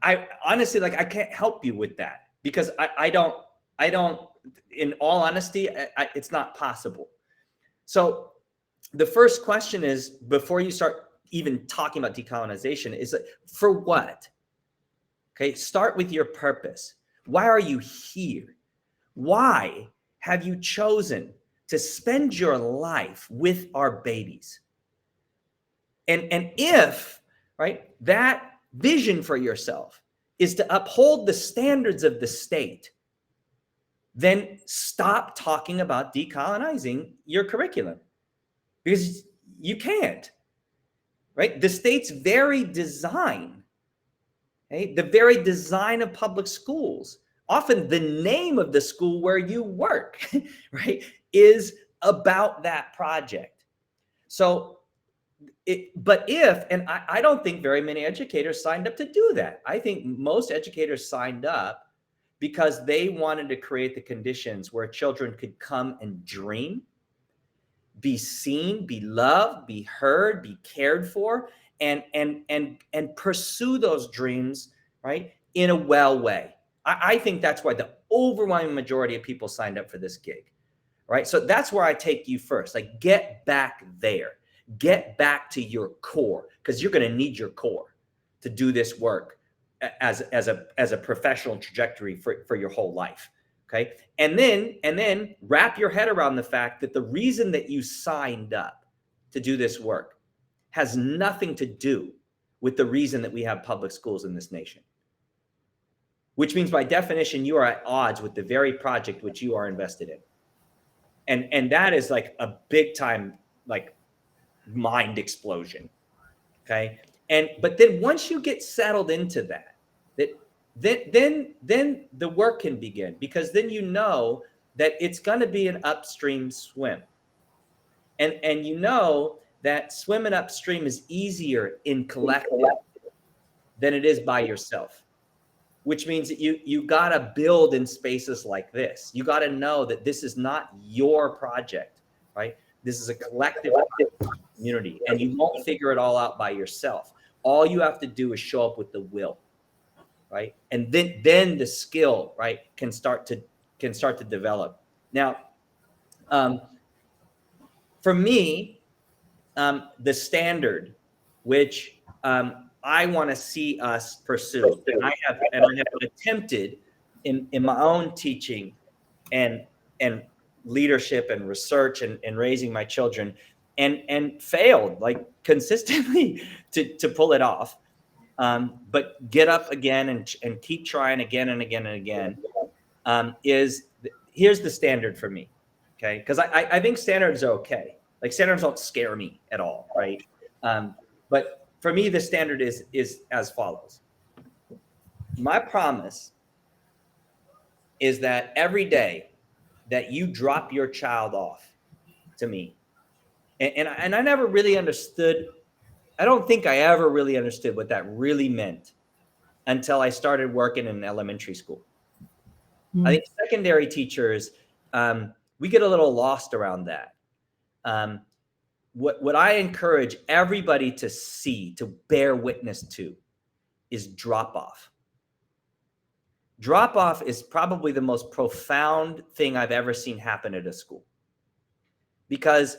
I honestly, like, I can't help you with that, because I don't, in all honesty, it's not possible. So the first question is, before you start even talking about decolonization, is like, for what? Okay, start with your purpose. Why are you here? Why have you chosen to spend your life with our babies? And if, right, that vision for yourself is to uphold the standards of the state, then stop talking about decolonizing your curriculum, because you can't, right? The state's very design, okay, the very design of public schools, often the name of the school where you work, right, is about that project. So, I don't think very many educators signed up to do that. I think most educators signed up because they wanted to create the conditions where children could come and dream, be seen, be loved, be heard, be cared for, and pursue those dreams, right, in a well way. I think that's why the overwhelming majority of people signed up for this gig, right? So that's where I take you first. Like, get back there. Get back to your core, because you're going to need your core to do this work as a professional trajectory for your whole life. Okay. And then wrap your head around the fact that the reason that you signed up to do this work has nothing to do with the reason that we have public schools in this nation. Which means by definition, you are at odds with the very project which you are invested in. And that is like a big time, like, mind explosion. Okay. But then once you get settled into that, then the work can begin, because then you know that it's going to be an upstream swim. And you know that swimming upstream is easier in collective than it is by yourself, which means that you got to build in spaces like this. You got to know that this is not your project, right? This is a collective community, and you won't figure it all out by yourself. All you have to do is show up with the will, right? And then the skill, right, can start to develop. Now, for me, the standard which I want to see us pursue, and I have attempted in my own teaching and leadership and research and raising my children, and failed like consistently to pull it off. But get up again and keep trying again and again and again. Here's the standard for me, okay? Because I think standards are okay. Like, standards don't scare me at all, right? But for me, the standard is as follows. My promise is that every day that you drop your child off to me, and I never really understood, I don't think I ever really understood what that really meant until I started working in elementary school. I think secondary teachers, we get a little lost around that. What I encourage everybody to see, to bear witness to, is drop off. Drop off is probably the most profound thing I've ever seen happen at a school. Because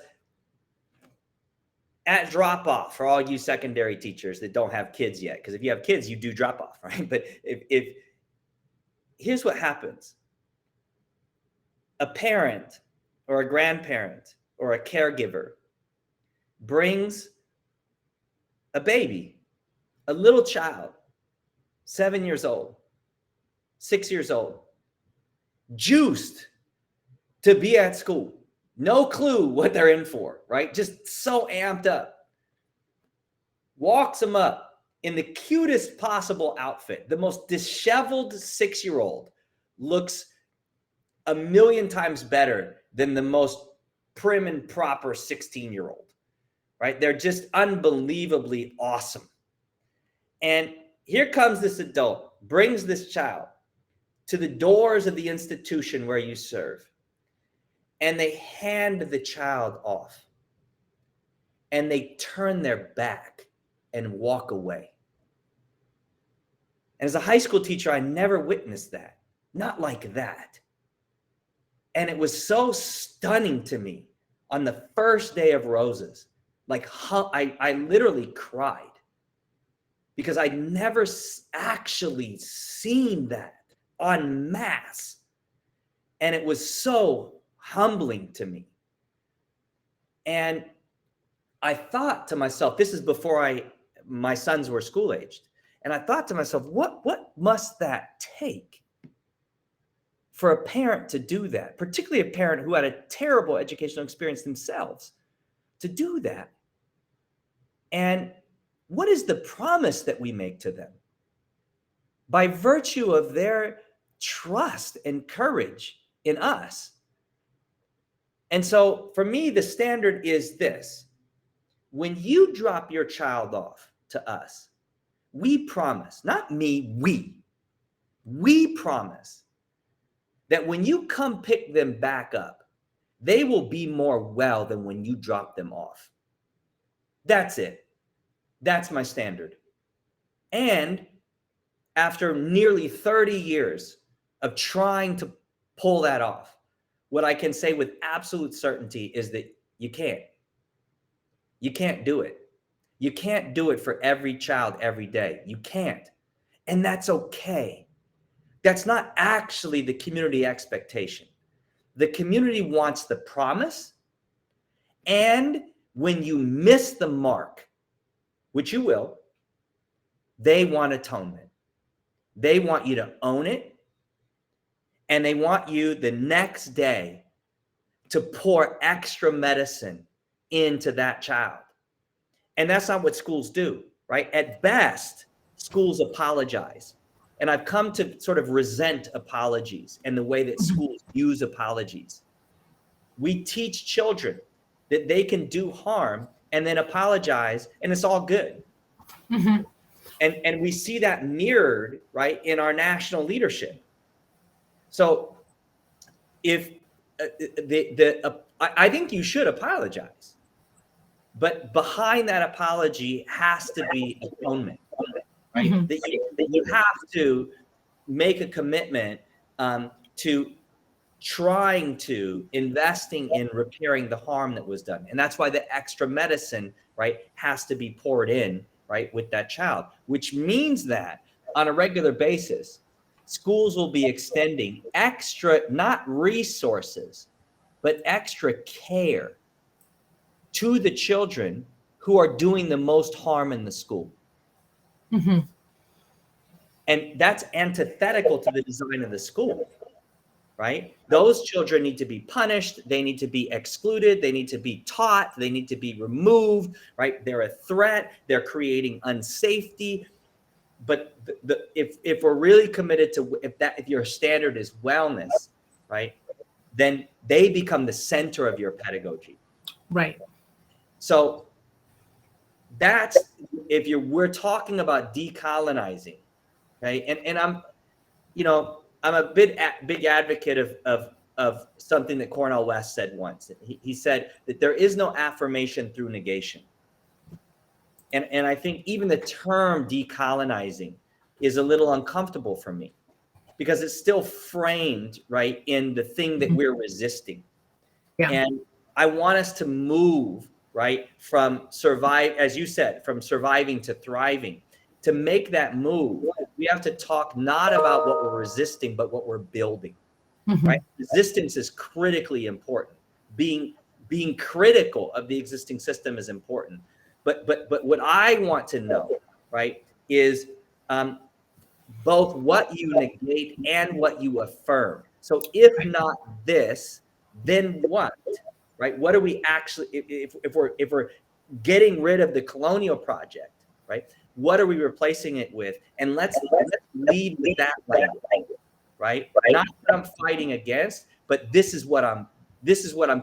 at drop off, for all you secondary teachers that don't have kids yet, because if you have kids, you do drop off, right? But if here's what happens. A parent or a grandparent or a caregiver brings a baby, a little child, 7 years old, 6 years old, juiced to be at school. No clue what they're in for, right? Just so amped up. Walks them up in the cutest possible outfit. The most disheveled 6-year-old looks a million times better than the most prim and proper 16-year-old, right? They're just unbelievably awesome. And here comes this adult, brings this child to the doors of the institution where you serve, and they hand the child off, and they turn their back and walk away. And as a high school teacher, I never witnessed that, not like that. And it was so stunning to me on the first day of Roses. Like, I literally cried, because I'd never actually seen that en masse. And it was so humbling to me. And I thought to myself, this is before my sons were school aged. And I thought to myself, what must that take for a parent to do that, particularly a parent who had a terrible educational experience themselves, to do that? And what is the promise that we make to them? By virtue of their trust and courage in us. And so for me, the standard is this. When you drop your child off to us, we promise, not me, we promise that when you come pick them back up, they will be more well than when you drop them off. That's it. That's my standard. And after nearly 30 years of trying to pull that off, what I can say with absolute certainty is that you can't. You can't do it. You can't do it for every child every day. You can't. And that's okay. That's not actually the community expectation. The community wants the promise. And when you miss the mark, which you will, they want atonement. They want you to own it. And they want you the next day to pour extra medicine into that child. And that's not what schools do, right? At best, schools apologize. And I've come to sort of resent apologies and the way that schools use apologies. We teach children that they can do harm and then apologize, and it's all good. Mm-hmm. And we see that mirrored, right, in our national leadership. So if I think you should apologize, but behind that apology has to be atonement, right? Mm-hmm. That you have to make a commitment to trying to investing in repairing the harm that was done. And that's why the extra medicine, right, has to be poured in, right, with that child, which means that on a regular basis, schools will be extending extra, not resources, but extra care to the children who are doing the most harm in the school. Mm-hmm. And that's antithetical to the design of the school, right? Those children need to be punished. They need to be excluded. They need to be taught. They need to be removed, right? They're a threat. They're creating unsafety. But if we're really committed to, if your standard is wellness, right, then they become the center of your pedagogy. Right. So that's, we're talking about decolonizing, okay? And I'm a big advocate of something that Cornel West said once. He said that there is no affirmation through negation. And I think even the term decolonizing is a little uncomfortable for me because it's still framed, right, in the thing that we're resisting. Yeah. And I want us to move, right, from as you said, from surviving to thriving. To make that move, we have to talk not about what we're resisting, but what we're building, Mm-hmm. right? Resistance is critically important. Being critical of the existing system is important. But what I want to know, right, is both what you negate and what you affirm. So if not this, then what, right? What are we actually, if we're getting rid of the colonial project, right? What are we replacing it with? And let's lead with that language, right? Not what I'm fighting against, but this is what I'm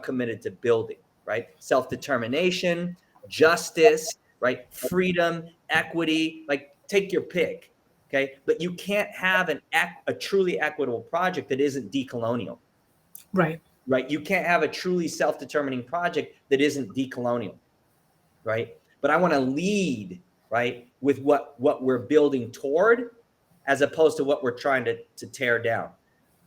committed to building, right? Self-determination, justice, right? Freedom, equity, like take your pick, okay? But you can't have a truly equitable project that isn't decolonial. Right. Right? You can't have a truly self-determining project that isn't decolonial, right? But I want to lead, right, with what we're building toward, as opposed to what we're trying to tear down.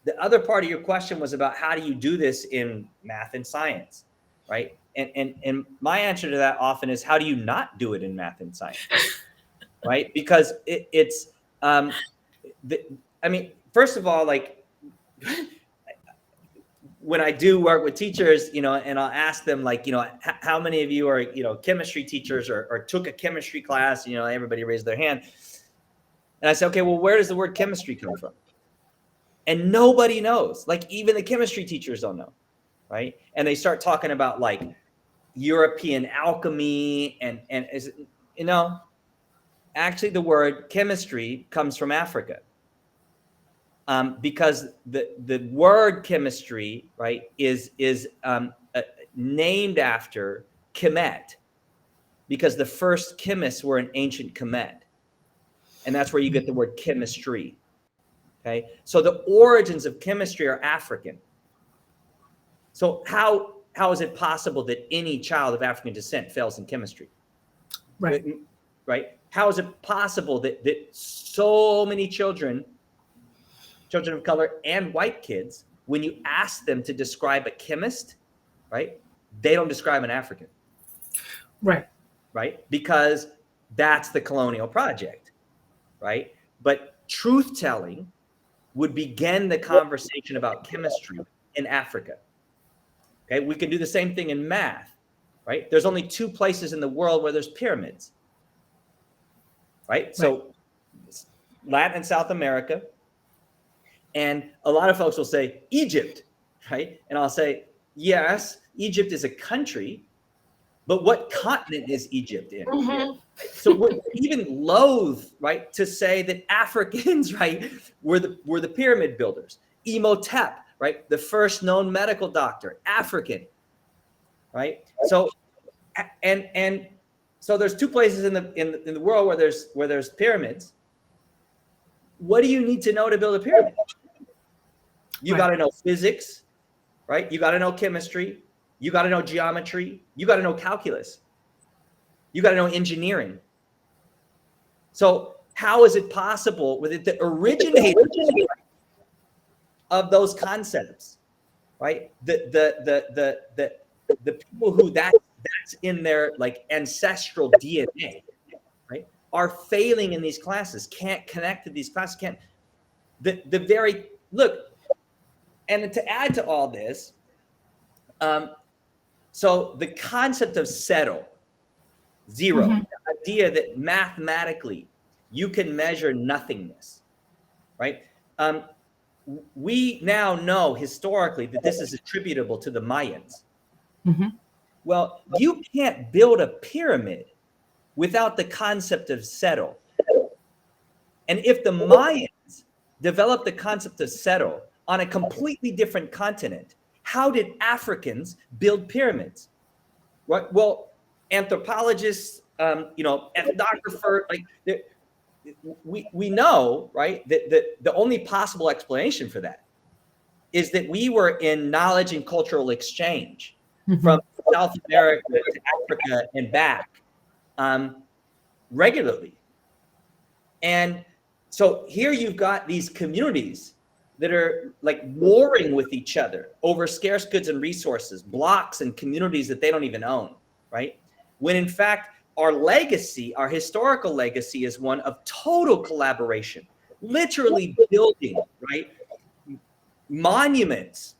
The other part of your question was about how do you do this in math and science, right? And my answer to that often is, how do you not do it in math and science, right? Because it's first of all, like, when I do work with teachers, and I'll ask them, like, how many of you are, chemistry teachers or took a chemistry class, everybody raised their hand. And I say, okay, well, where does the word chemistry come from? And nobody knows, like even the chemistry teachers don't know, right? And they start talking about like European alchemy and actually the word chemistry comes from Africa. Because the word chemistry, right, is named after Kemet, because the first chemists were in ancient Kemet, and that's where you get the word chemistry. Okay, so the origins of chemistry are African. So how is it possible that any child of African descent fails in chemistry? Right. Right? How is it possible that so many children of color and white kids, when you ask them to describe a chemist, right, they don't describe an African? Right. right? Because that's the colonial project, right? But truth telling would begin the conversation about chemistry in Africa. Okay, we can do the same thing in math, right? There's only 2 places in the world where there's pyramids, right? So Latin and South America. And a lot of folks will say Egypt, right? And I'll say, yes, Egypt is a country, but what continent is Egypt in? Mm-hmm. So we're even loath, right, to say that Africans, right, were the pyramid builders. Imhotep, right, the first known medical doctor, African, right? So and so there's 2 places in the world where there's pyramids. What do you need to know to build a pyramid? You got to know physics, right? You got to know chemistry. You got to know geometry. You got to know calculus. You got to know engineering. So how is it possible with the originators of those concepts, right? The people who that's in their like ancestral DNA, right, are failing in these classes, can't connect to these classes, can't the very look. And to add to all this, so the concept of settle, zero, the idea that mathematically you can measure nothingness, right? We now know historically that this is attributable to the Mayans. Well, you can't build a pyramid without the concept of settle. And if the Mayans developed the concept of settle on a completely different continent, how did Africans build pyramids? Right? Well, anthropologists, ethnographer, like we know, right, that the only possible explanation for that is that we were in knowledge and cultural exchange from South America to Africa and back regularly. And so here you've got these communities that are like warring with each other over scarce goods and resources, blocks and communities that they don't even own, right? When in fact, our legacy, our historical legacy is one of total collaboration, literally building, right, monuments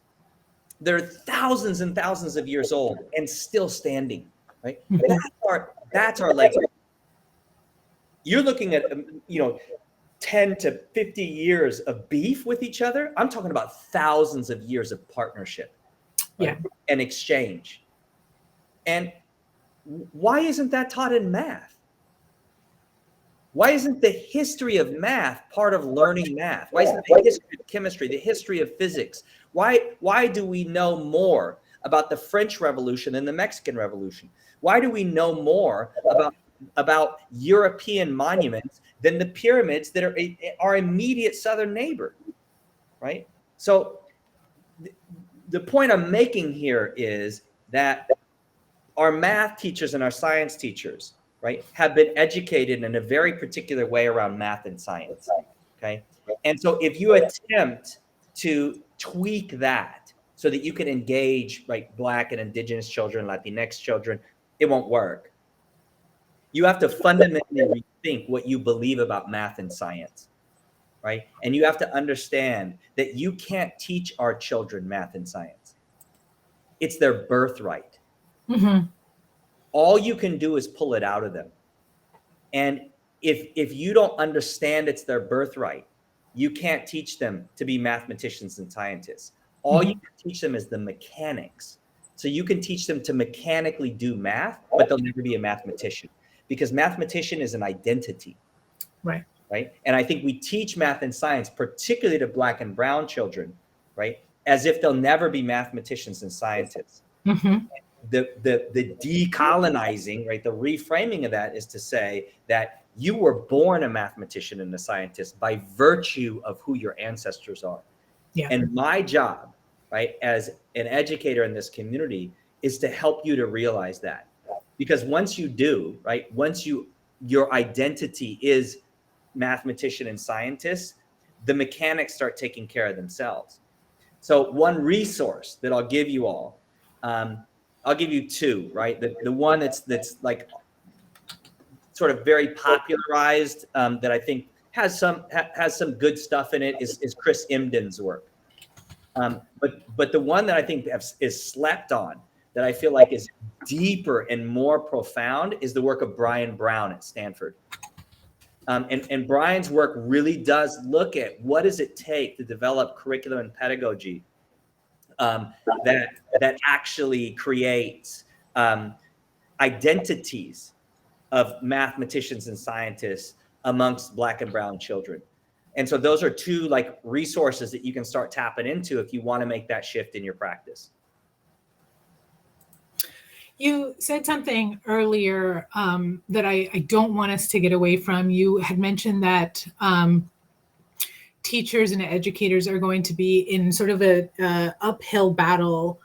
that are thousands and thousands of years old and still standing, right? That's our legacy. You're looking at, 10 to 50 years of beef with each other. I'm talking about thousands of years of partnership, right? And exchange. And why isn't that taught in math? Why isn't the history of math part of learning math? Why isn't the history of chemistry, the history of physics? Why do we know more about the French Revolution than the Mexican Revolution? Why do we know more about European monuments than the pyramids that are our immediate southern neighbor, right? So the point I'm making here is that our math teachers and our science teachers, right, have been educated in a very particular way around math and science, okay? And so if you attempt to tweak that so that you can engage, right, Black and Indigenous children, Latinx children, it won't work. You have to fundamentally rethink what you believe about math and science, right? And you have to understand that you can't teach our children math and science. It's their birthright. All you can do is pull it out of them. And if you don't understand it's their birthright, you can't teach them to be mathematicians and scientists. All you can teach them is the mechanics. So you can teach them to mechanically do math, but they'll never be a mathematician. Because mathematician is an identity, right? And I think we teach math and science, particularly to Black and brown children, right, as if they'll never be mathematicians and scientists. The decolonizing, right, the reframing of that is to say that you were born a mathematician and a scientist by virtue of who your ancestors are. And my job, right, as an educator in this community is to help you to realize that. Because once you do, right, your identity is mathematician and scientist, the mechanics start taking care of themselves. So one resource that I'll give you all, I'll give you two, right? The one that's like sort of very popularized, that I think has some good stuff in it, is Chris Imden's work. But the one that I think is slept on, that I feel like is deeper and more profound, is the work of Brian Brown at Stanford. And Brian's work really does look at what does it take to develop curriculum and pedagogy that actually creates identities of mathematicians and scientists amongst Black and brown children. And so those are two like resources that you can start tapping into if you want to make that shift in your practice. You said something earlier that I don't want us to get away from. You had mentioned that teachers and educators are going to be in sort of a uphill battle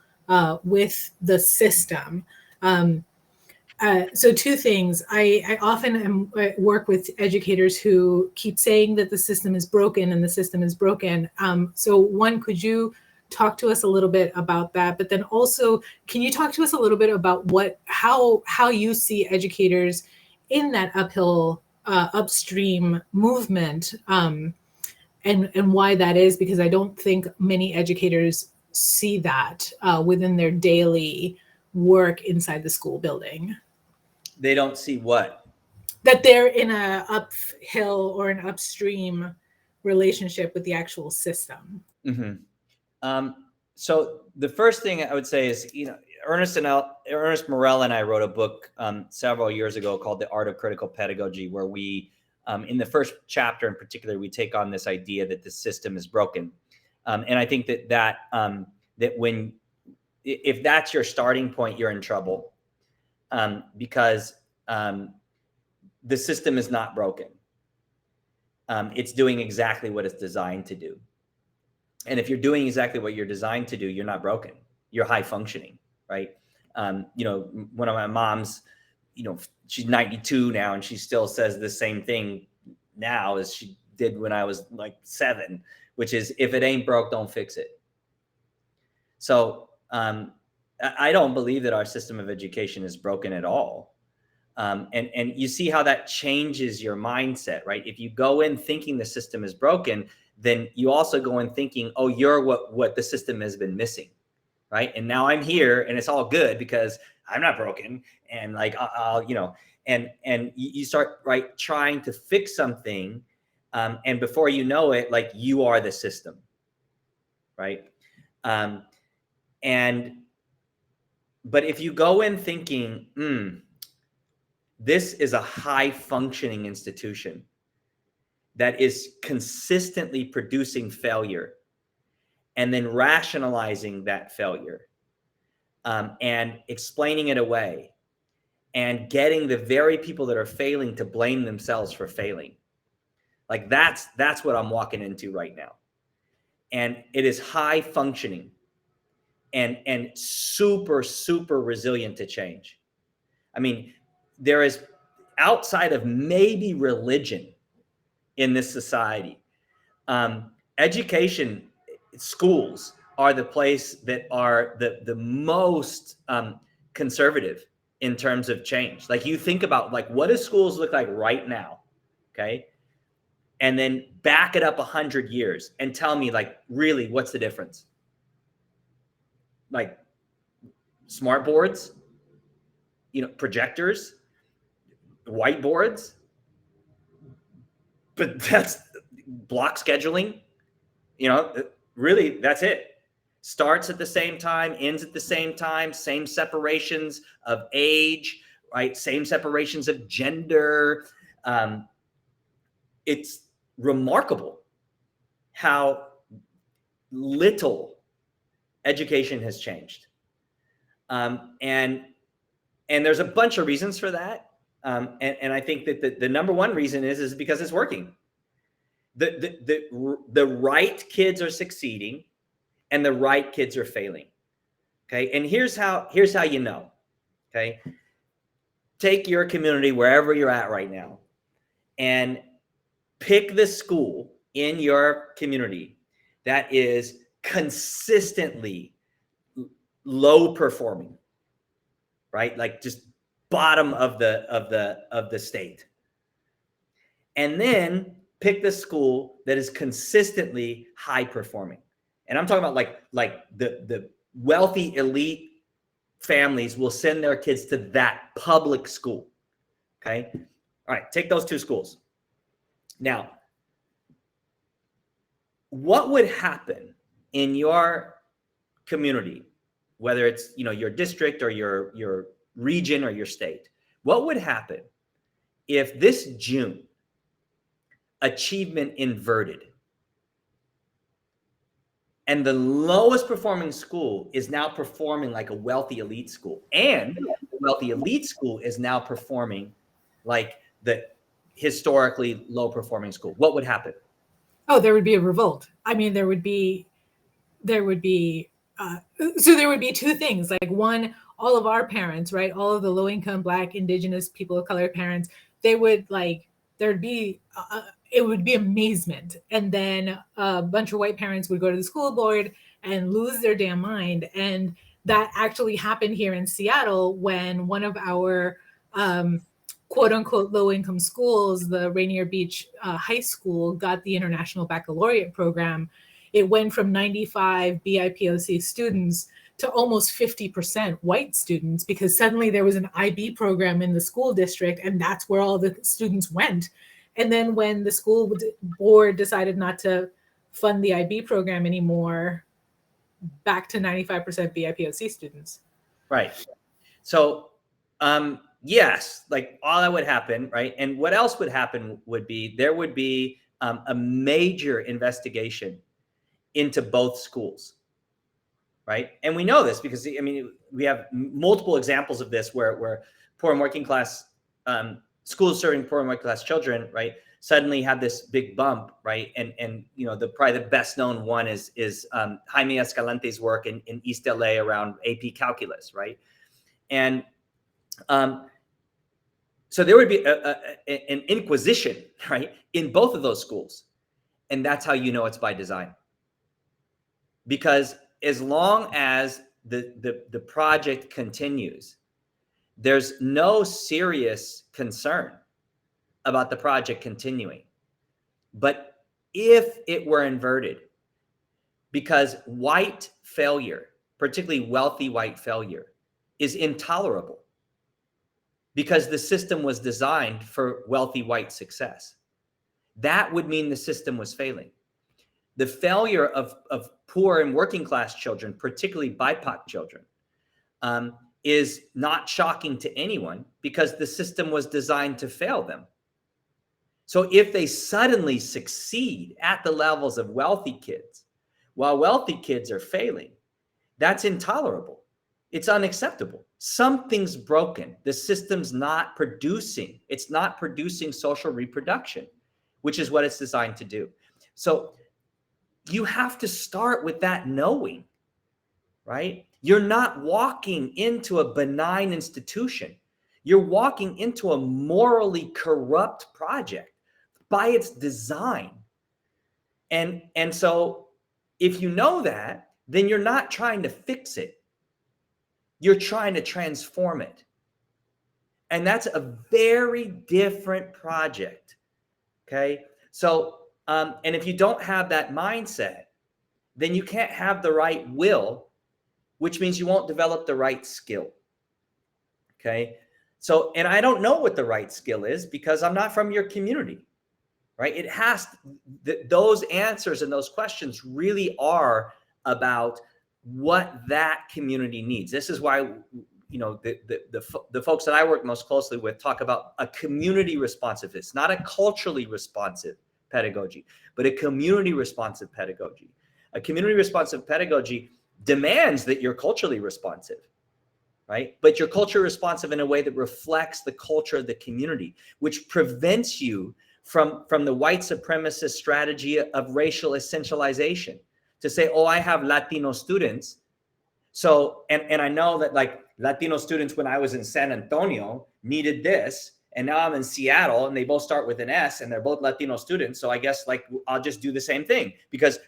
with the system. So two things. I often work with educators who keep saying that the system is broken and the system is broken. So one, could you talk to us a little bit about that? But then also, can you talk to us a little bit about how you see educators in that uphill, upstream movement, and why that is? Because I don't think many educators see that within their daily work inside the school building. They don't see what? That they're in a uphill or an upstream relationship with the actual system. Mm-hmm. So the first thing I would say is, Ernest Morel and I wrote a book several years ago called The Art of Critical Pedagogy, where we, in the first chapter in particular, we take on this idea that the system is broken. And I think that if that's your starting point, you're in trouble, because the system is not broken. It's doing exactly what it's designed to do. And if you're doing exactly what you're designed to do, you're not broken. You're high functioning, right? One of my moms, she's 92 now, and she still says the same thing now as she did when I was like 7, which is, if it ain't broke, don't fix it. So I don't believe that our system of education is broken at all. And you see how that changes your mindset, right? If you go in thinking the system is broken, then you also go in thinking, oh, you're what the system has been missing, right? And now I'm here and it's all good because I'm not broken. And like, and you start, right, trying to fix something. And before you know it, like, you are the system, right? But if you go in thinking, this is a high functioning institution that is consistently producing failure, and then rationalizing that failure, and explaining it away, and getting the very people that are failing to blame themselves for failing. Like, that's what I'm walking into right now. And it is high functioning and super, super resilient to change. I mean, there is, outside of maybe religion in this society, education, schools are the place that are the most conservative in terms of change. Like, you think about, like, what do schools look like right now? Okay. And then back it up 100 years and tell me, like, really, what's the difference? Like, smart boards, projectors, whiteboards, but that's block scheduling, really, that's it. Starts at the same time, ends at the same time, same separations of age, right? Same separations of gender. It's remarkable how little education has changed. And there's a bunch of reasons for that. And I think that the number one reason is because it's working. The right kids are succeeding and the right kids are failing. Okay. And here's how you know. Okay. Take your community wherever you're at right now and pick the school in your community that is consistently low performing. right? Like just bottom of the state. And then pick the school that is consistently high performing. And I'm talking about like the wealthy elite families will send their kids to that public school. Okay. All right. Take those two schools. Now, what would happen in your community, whether it's, your district or your region or your state? What would happen if this June achievement inverted and the lowest performing school is now performing like a wealthy elite school, and the wealthy elite school is now performing like the historically low performing school? What would happen? Oh, there would be a revolt. I mean, there would be so there would be two things. Like, one, all of our parents, right? All of the low income, Black, Indigenous, people of color parents, they would there'd be, it would be amazement. And then a bunch of white parents would go to the school board and lose their damn mind. And that actually happened here in Seattle when one of our quote unquote low income schools, the Rainier Beach High School, got the International Baccalaureate program. It went from 95 BIPOC students to almost 50% white students, because suddenly there was an IB program in the school district, and that's where all the students went. And then when the school board decided not to fund the IB program anymore, back to 95% BIPOC students. Right. So, yes, like all that would happen, right? And what else would happen would be, there would be a major investigation into both schools, right? And we know this because, I mean, we have multiple examples of this where poor and working class schools serving poor and working class children, right, suddenly have this big bump, right? And probably the best known one is Jaime Escalante's work in East LA around AP calculus, right? And so there would be an inquisition, right, in both of those schools. And that's how you know it's by design. Because as long as the project continues, there's no serious concern about the project continuing. But if it were inverted, because white failure, particularly wealthy white failure, is intolerable, because the system was designed for wealthy white success, that would mean the system was failing. The failure of poor and working class children, particularly BIPOC children, is not shocking to anyone, because the system was designed to fail them. So if they suddenly succeed at the levels of wealthy kids, while wealthy kids are failing, that's intolerable. It's unacceptable. Something's broken. The system's not producing. It's not producing social reproduction, which is what it's designed to do. So you have to start with that knowing, right? You're not walking into a benign institution. You're walking into a morally corrupt project by its design. And so if you know that, then you're not trying to fix it. You're trying to transform it. And that's a very different project. Okay. So, and if you don't have that mindset, then you can't have the right will, which means you won't develop the right skill. Okay. So, and I don't know what the right skill is because I'm not from your community, right? It has, those answers and those questions really are about what that community needs. This is why, the folks that I work most closely with talk about a community responsiveness, not a culturally responsive pedagogy, but a community responsive pedagogy. A community responsive pedagogy demands that you're culturally responsive, right? But you're culturally responsive in a way that reflects the culture of the community, which prevents you from the white supremacist strategy of racial essentialization, to say, oh, I have Latino students. So, and I know that like Latino students when I was in San Antonio needed this, and now I'm in Seattle and they both start with an S and they're both Latino students. So I guess like I'll just do the same thing because,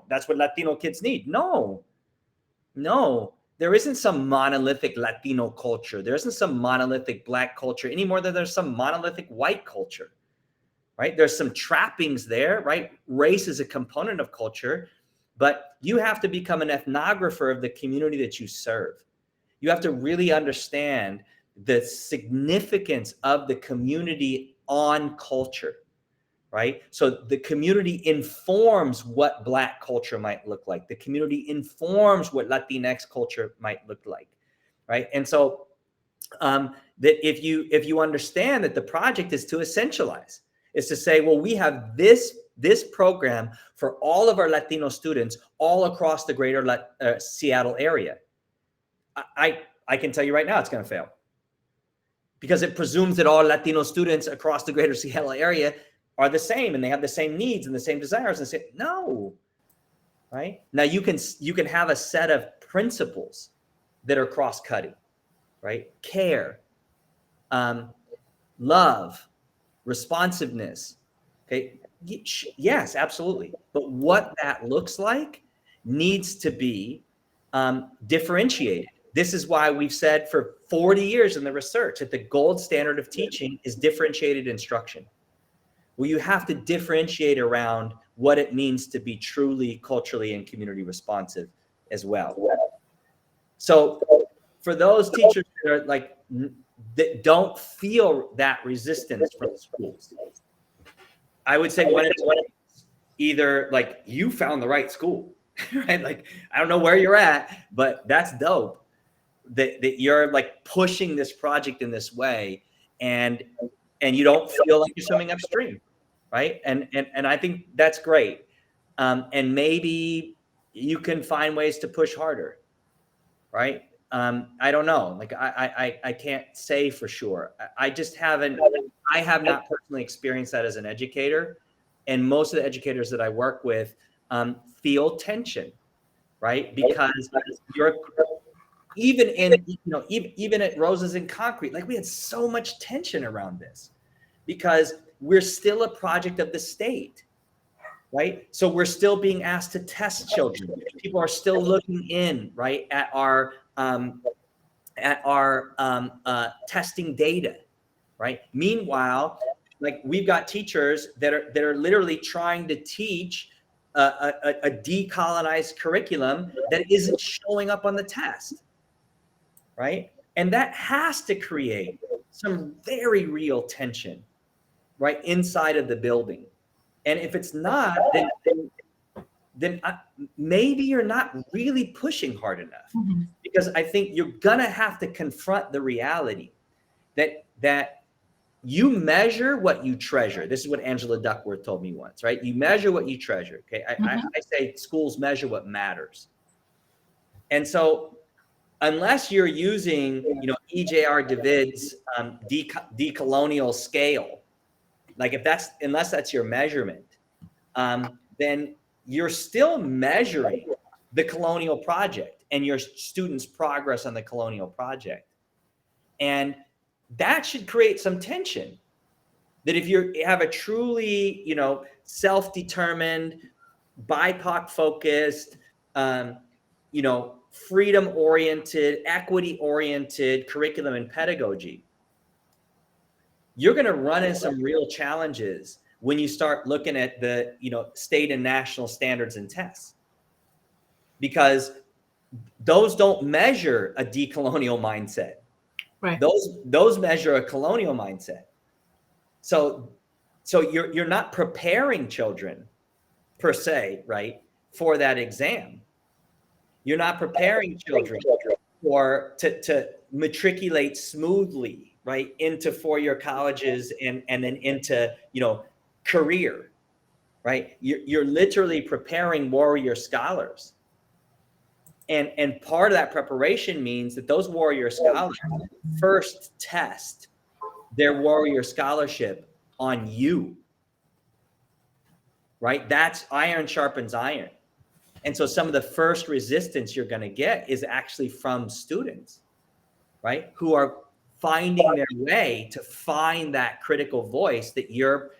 that's what Latino kids need. No, there isn't some monolithic Latino culture. There isn't some monolithic Black culture any more than there's some monolithic white culture, right? There's some trappings there, right? Race is a component of culture, but you have to become an ethnographer of the community that you serve. You have to really understand the significance of the community on culture, right? So the community informs what Black culture might look like. The community informs what Latinx culture might look like, right? And so that if you understand that the project is to essentialize, is to say, well, we have this program for all of our Latino students all across the greater Seattle area. I can tell you right now, it's going to fail, because it presumes that all Latino students across the greater Seattle area are the same and they have the same needs and the same desires. And say, no, right? Now you can have a set of principles that are cross-cutting, right? Care, love, responsiveness. Okay. Yes, absolutely. But what that looks like needs to be differentiated. This is why we've said for 40 years in the research that the gold standard of teaching is differentiated instruction. Well, you have to differentiate around what it means to be truly culturally and community responsive as well. So for those teachers that are like, that don't feel that resistance from schools, I would say when it's either like you found the right school, right? Like, I don't know where you're at, but that's dope that you're like pushing this project in this way, and you don't feel like you're swimming upstream, right? And I think that's great. And maybe you can find ways to push harder, right? I don't know. Like I can't say for sure. I have not personally experienced that as an educator. And most of the educators that I work with feel tension, right? Because you're even at Roses in Concrete, like we had so much tension around this because we're still a project of the state, right? So we're still being asked to test children. People are still looking in, right, at our testing data, right? Meanwhile, like we've got teachers that are literally trying to teach a decolonized curriculum that isn't showing up on the test, right? And that has to create some very real tension, right, inside of the building. And if it's not, then maybe you're not really pushing hard enough, because I think you're gonna have to confront the reality that you measure what you treasure. This is what Angela Duckworth told me once, right? You measure what you treasure. Okay, I say schools measure what matters. And so, unless you're using, E.J.R. David's decolonial scale, like unless that's your measurement, then you're still measuring the colonial project and your students' progress on the colonial project. And that should create some tension. That if you have a truly, self-determined, BIPOC-focused, freedom-oriented, equity-oriented curriculum and pedagogy, you're going to run into some real challenges when you start looking at the, state and national standards and tests, because those don't measure a decolonial mindset. Right. Those measure a colonial mindset. So you're not preparing children per se, right, for that exam. You're not preparing children to matriculate smoothly, right, into four-year colleges and then into, career, right? You're literally preparing warrior scholars. And part of that preparation means that those warrior scholars first test their warrior scholarship on you, right? That's iron sharpens iron. And so some of the first resistance you're going to get is actually from students, right, who are finding their way to find that critical voice that you're,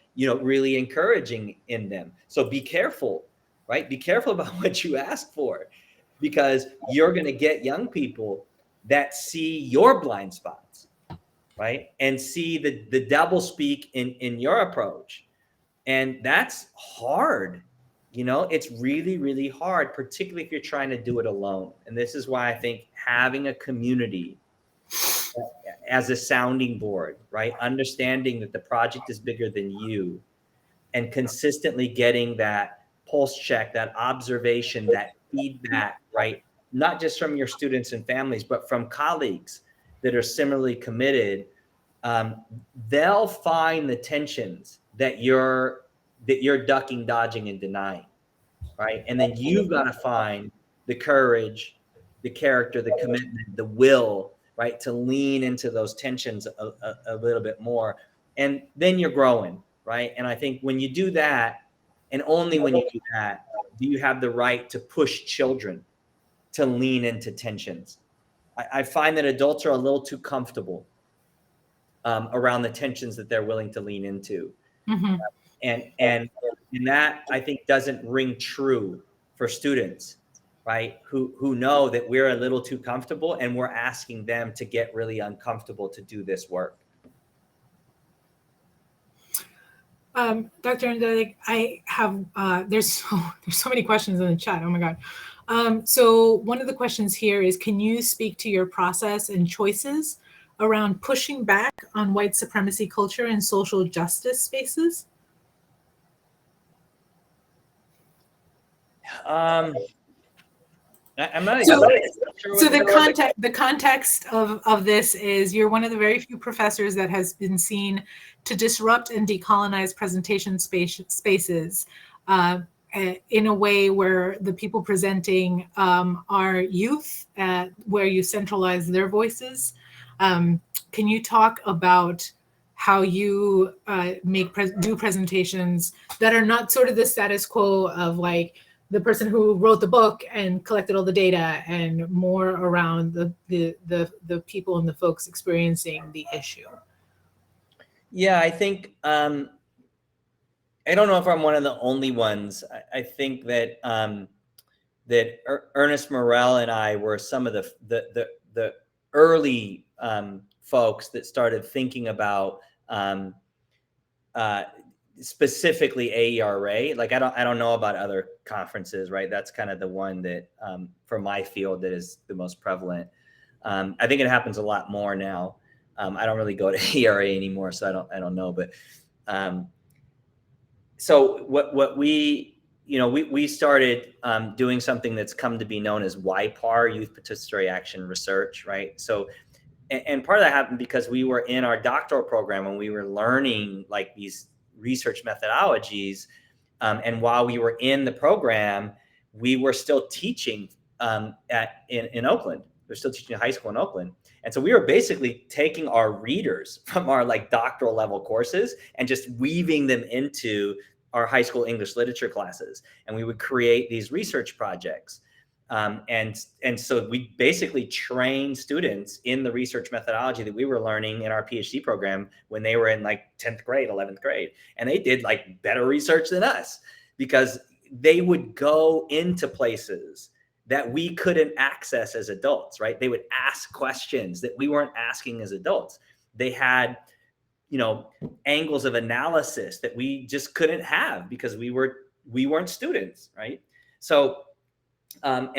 really encouraging in them. So be careful, right? Be careful about what you ask for. because you're going to get young people that see your blind spots, right? And see the double speak in your approach. And that's hard. It's really, really hard, particularly if you're trying to do it alone. And this is why I think having a community as a sounding board, right? Understanding that the project is bigger than you, and consistently getting that pulse check, that observation, that feedback, right? Not just from your students and families, but from colleagues that are similarly committed. They'll find the tensions that you're ducking, dodging, and denying, right? And then you've got to find the courage, the character, the commitment, the will, right, to lean into those tensions a little bit more. And then you're growing, right? And I think when you do that, and only when you do that, do you have the right to push children to lean into tensions. I find that adults are a little too comfortable around the tensions that they're willing to lean into. Mm-hmm. And that, I think, doesn't ring true for students, right? Who know that we're a little too comfortable, and we're asking them to get really uncomfortable to do this work. Dr. Andrade, I have, there's so many questions in the chat. Oh my God. So one of the questions here is, can you speak to your process and choices around pushing back on white supremacy culture and social justice spaces? I'm not so, sure. So the context of this is, you're one of the very few professors that has been seen to disrupt and decolonize presentation spaces in a way where the people presenting are youth, where you centralize their voices. Can you talk about how you do presentations that are not sort of the status quo of like the person who wrote the book and collected all the data, and more around the people and the folks experiencing the issue? Yeah, I think I don't know if I'm one of the only ones. I think that that Ernest Morel and I were some of the early folks that started thinking about specifically AERA. Like I don't know about other conferences, right? That's kind of the one that for my field that is the most prevalent. I think it happens a lot more now. I don't really go to AERA anymore, so I don't know. But so what we started doing something that's come to be known as YPAR, Youth Participatory Action Research, right? So, and part of that happened because we were in our doctoral program and we were learning like these research methodologies. And while we were in the program, we were still teaching in Oakland. We're still teaching in high school in Oakland. And so we were basically taking our readers from our like doctoral level courses and just weaving them into our high school English literature classes. And we would create these research projects. And so we basically trained students in the research methodology that we were learning in our PhD program when they were in like 10th grade, 11th grade. And they did like better research than us because they would go into places that we couldn't access as adults, right? They would ask questions that we weren't asking as adults. They had, angles of analysis that we just couldn't have because we weren't students, right? So, and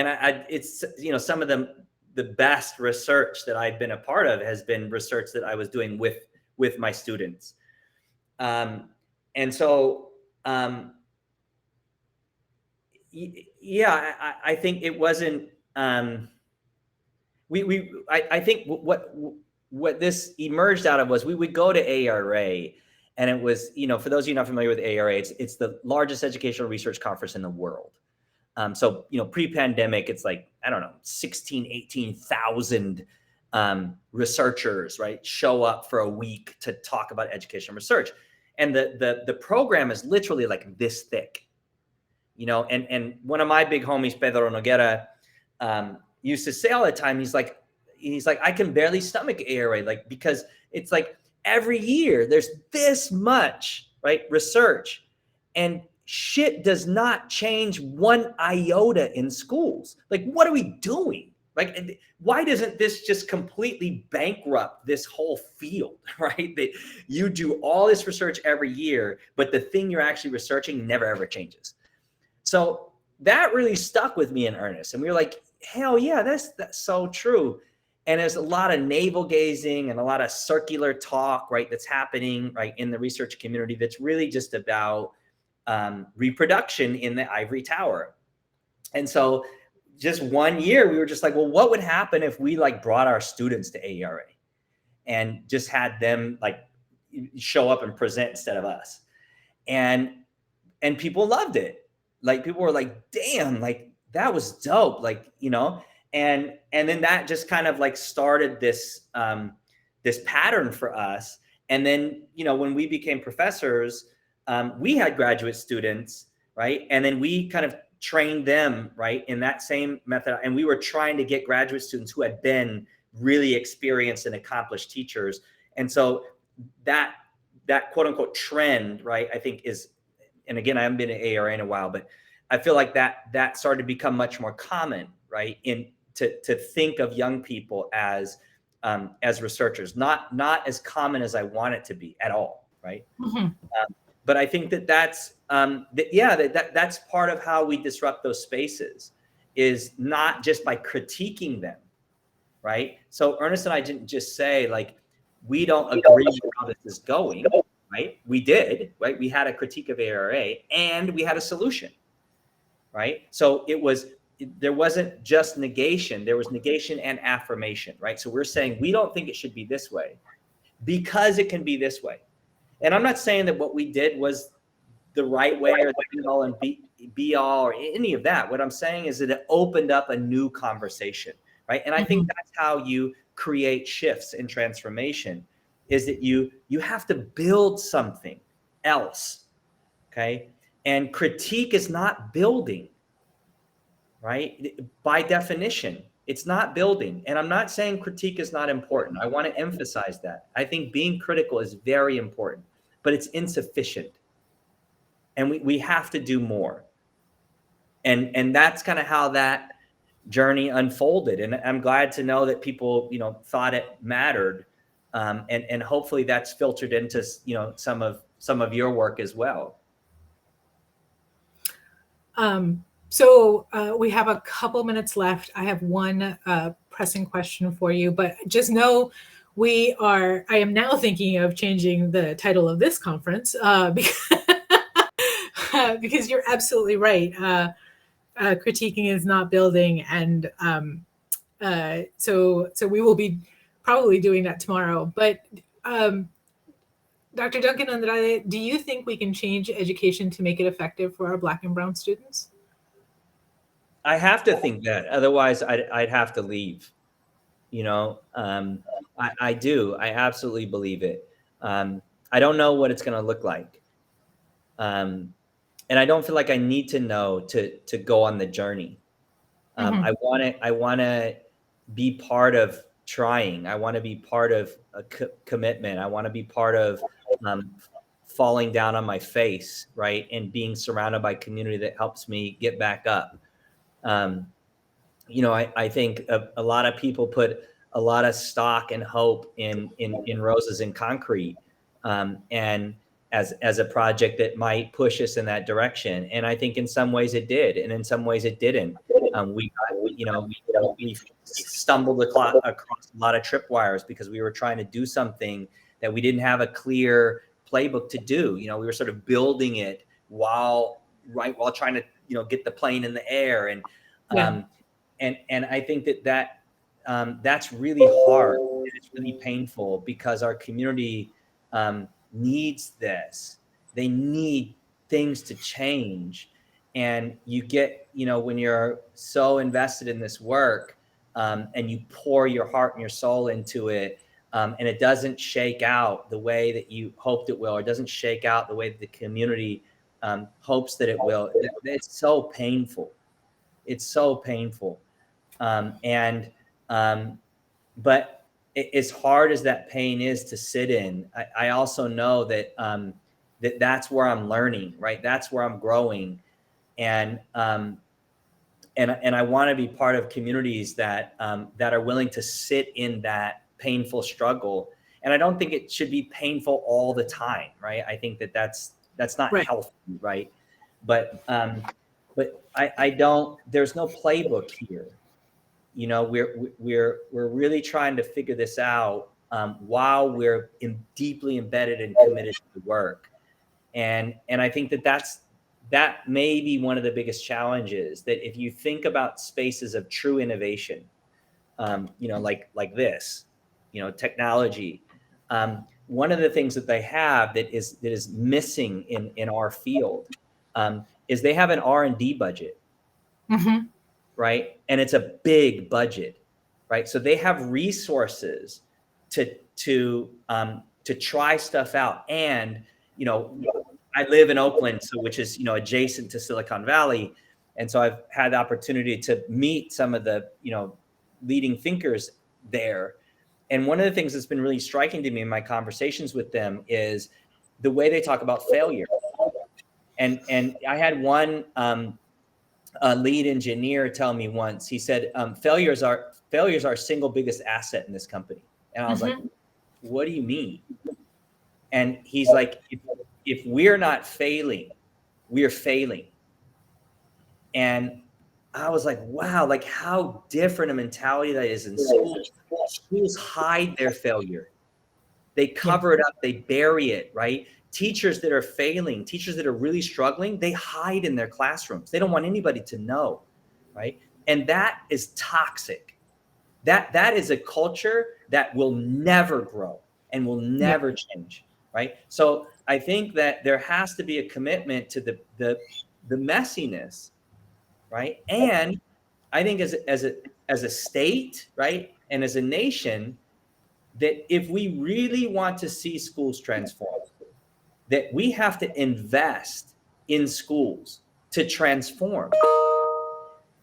it's, some of the best research that I've been a part of has been research that I was doing with my students. And so, yeah, I think it wasn't, I think what this emerged out of was we would go to ARA, and it was, for those of you not familiar with ARA, it's the largest educational research conference in the world. So, pre-pandemic, it's like, I don't know, 18,000 researchers, right, show up for a week to talk about educational research. And the program is literally like this thick, and one of my big homies, Pedro Noguera, used to say all the time, he's like, I can barely stomach ARA, like, because it's like every year there's this much, right, research. And shit does not change one iota in schools. Like, what are we doing? Like, why doesn't this just completely bankrupt this whole field, right? That you do all this research every year, but the thing you're actually researching never ever changes. So that really stuck with me in earnest. And we were like, hell yeah, that's so true. And there's a lot of navel gazing and a lot of circular talk, right, that's happening, right, in the research community that's really just about reproduction in the ivory tower. And so just one year, we were just like, well, what would happen if we like brought our students to AERA and just had them like show up and present instead of us? And people loved it. Like, people were like, damn, like that was dope. Like, you know, and then that just kind of like started this, this pattern for us. And then, you know, when we became professors, we had graduate students, right? And then we kind of trained them, right, in that same method. And we were trying to get graduate students who had been really experienced and accomplished teachers. And so that quote unquote trend, right, I think is, and again, I haven't been at ARA in a while, but I feel like that started to become much more common, right, to think of young people as researchers, not as common as I want it to be at all, right? Mm-hmm. But I think that's that's part of how we disrupt those spaces, is not just by critiquing them, right? So Ernest and I didn't just say like, we don't agree with how this is going, right? We did, right? We had a critique of ARA and we had a solution, right? So there wasn't just negation, there was negation and affirmation, right? So we're saying, we don't think it should be this way because it can be this way. And I'm not saying that what we did was the right way or the be all and be all or any of that. What I'm saying is that it opened up a new conversation, right? And I think that's how you create shifts in transformation, is that you have to build something else, okay? And critique is not building, right? By definition, it's not building. And I'm not saying critique is not important. I want to emphasize that. I think being critical is very important, but it's insufficient. And we have to do more. And that's kind of how that journey unfolded. And I'm glad to know that people, you know, thought it mattered. And hopefully that's filtered into, you know, some of your work as well. So we have a couple minutes left. I have one pressing question for you, but just know I am now thinking of changing the title of this conference because you're absolutely right. Critiquing is not building. And so we will be probably doing that tomorrow. But Dr. Duncan Andrade, do you think we can change education to make it effective for our Black and Brown students? I have to think that, otherwise I'd have to leave. You know, I do. I absolutely believe it. I don't know what it's going to look like. And I don't feel like I need to know to go on the journey. I want to be part of trying. I want to be part of a commitment. I want to be part of falling down on my face, right? And being surrounded by community that helps me get back up. You know, I think a lot of people put a lot of stock and hope in Roses in Concrete, and as a project that might push us in that direction. And I think in some ways it did, and in some ways it didn't. We stumbled across a lot of tripwires because we were trying to do something that we didn't have a clear playbook to do. You know, we were sort of building it while trying to, you know, get the plane in the air. And and I think that's really hard. It's really painful because our community needs this. They need things to change. And you get, you know, when you're so invested in this work, and you pour your heart and your soul into it, and it doesn't shake out the way that you hoped it will, or it doesn't shake out the way that the community hopes that it will, it's so painful. It's so painful. But as hard as that pain is to sit in, I also know that that's where I'm learning, right? That's where I'm growing. And I want to be part of communities that are willing to sit in that painful struggle. And I don't think it should be painful all the time, right? I think that's not Right. healthy, right? But I don't. There's no playbook here. You know, we're really trying to figure this out while we're deeply embedded and committed to the work. And I think that may be one of the biggest challenges, that if you think about spaces of true innovation, like this, technology, one of the things that they have that is missing in our field is they have an R&D budget, Mm-hmm. right? And it's a big budget, right? So they have resources to try stuff out. And I live in Oakland, which is adjacent to Silicon Valley, and so I've had the opportunity to meet some of the leading thinkers there. And one of the things that's been really striking to me in my conversations with them is the way they talk about failure. And I had one lead engineer tell me once. He said, "Failures are our single biggest asset in this company." And I was like, "What do you mean?" And he's like, if we're not failing, we're failing. And I was like, wow, like how different a mentality that is in schools. Schools hide their failure. They cover it up, they bury it, right? Teachers that are failing, teachers that are really struggling, they hide in their classrooms. They don't want anybody to know, right? And that is toxic. That is a culture that will never grow and will never change, right? So I think that there has to be a commitment to the messiness, right? And I think as a state, right, and as a nation, that if we really want to see schools transform, that we have to invest in schools to transform.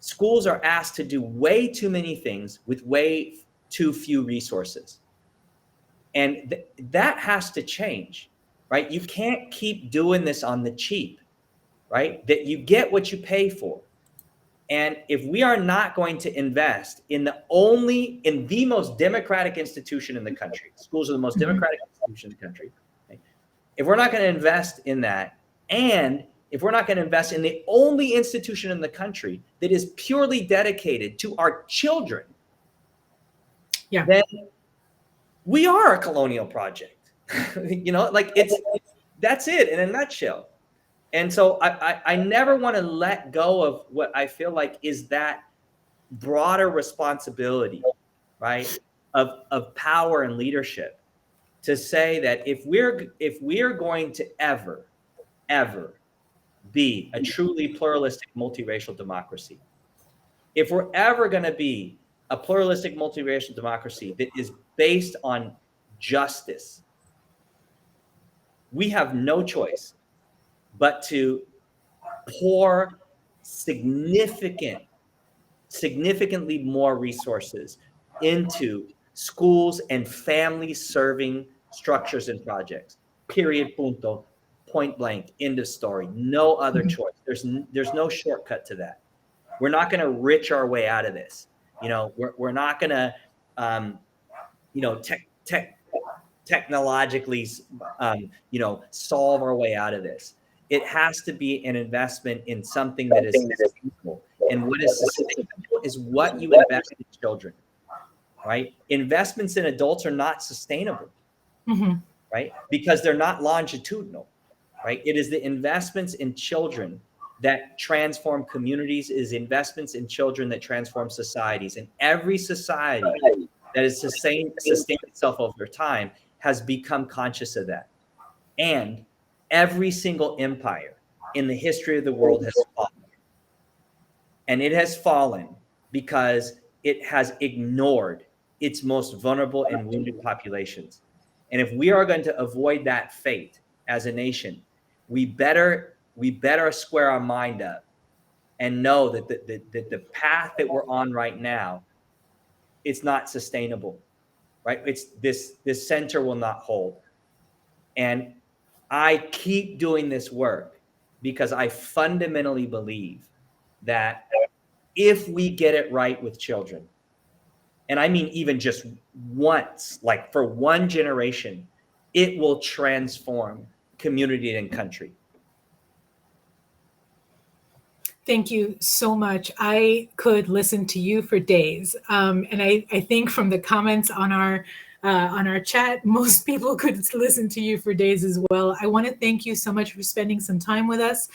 Schools are asked to do way too many things with way too few resources. And that has to change, right? You can't keep doing this on the cheap, right? That you get what you pay for. And if we are not going to invest in the most democratic institution in the country, schools are the most democratic institution in the country. Right? If we're not going to invest in that, and if we're not going to invest in the only institution in the country that is purely dedicated to our children, then we are a colonial project. That's it in a nutshell. And so I never want to let go of what I feel like is that broader responsibility, right, of power and leadership, to say that if we're going to ever be a truly pluralistic multiracial democracy, if we're ever going to be a pluralistic multiracial democracy that is based on justice, we have no choice but to pour significantly more resources into schools and family serving structures and projects. Period, punto, point blank, end of story. No other choice. There's no shortcut to that. We're not going to rich our way out of this. We're not going to technologically solve our way out of this. It has to be an investment in something that is sustainable. And what is sustainable is what you invest in children, right? Investments in adults are not sustainable, right? Because they're not longitudinal, right? It is the investments in children that transform communities, is investments in children that transform societies. And every society that has sustained itself over time has become conscious of that. And every single empire in the history of the world has fallen. And it has fallen because it has ignored its most vulnerable and wounded populations. And if we are going to avoid that fate as a nation, we better square our mind up and know that the path that we're on right now, it's not sustainable, right? It's this center will not hold. And I keep doing this work because I fundamentally believe that if we get it right with children, and I mean even just once, like for one generation, it will transform community and country. Thank you so much. I could listen to you for days. And I think from the comments on our chat, most people could listen to you for days as well. I want to thank you so much for spending some time with us.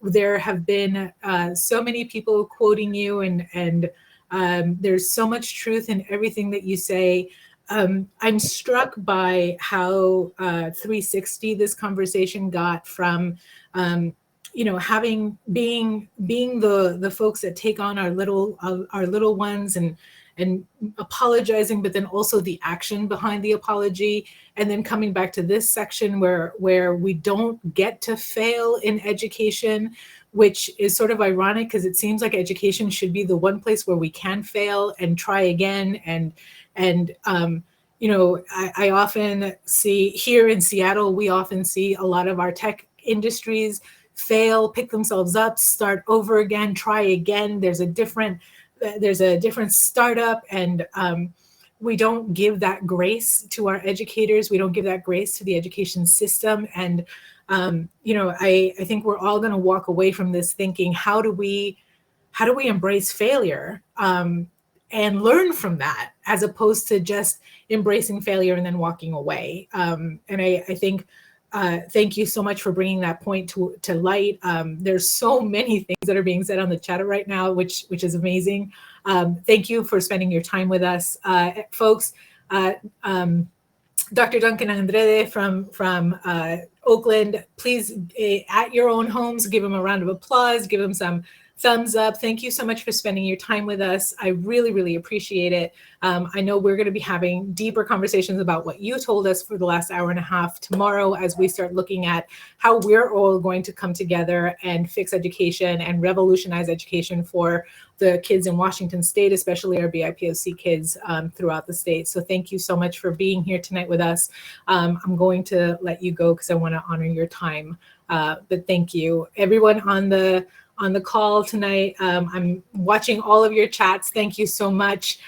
There have been so many people quoting you, and there's so much truth in everything that you say. I'm struck by how 360 this conversation got from being the folks that take on our little ones and apologizing, but then also the action behind the apology, and then coming back to this section where we don't get to fail in education, which is sort of ironic because it seems like education should be the one place where we can fail and try again. And I often see here in Seattle, we often see a lot of our tech industries fail, pick themselves up, start over again, try again. There's a different startup, and we don't give that grace to our educators. We don't give that grace to the education system. And I think we're all going to walk away from this thinking, how do we embrace failure and learn from that, as opposed to just embracing failure and then walking away. And I think thank you so much for bringing that point to light. There's so many things that are being said on the chat right now, which is amazing. Thank you for spending your time with us, folks. Dr. Duncan Andrade from Oakland, please, at your own homes, give him a round of applause, give him some thumbs up. Thank you so much for spending your time with us. I really, really appreciate it. I know we're going to be having deeper conversations about what you told us for the last hour and a half tomorrow, as we start looking at how we're all going to come together and fix education and revolutionize education for the kids in Washington State, especially our BIPOC kids throughout the state. So thank you so much for being here tonight with us. I'm going to let you go because I want to honor your time. But thank you, everyone on the call tonight. I'm watching all of your chats. Thank you so much.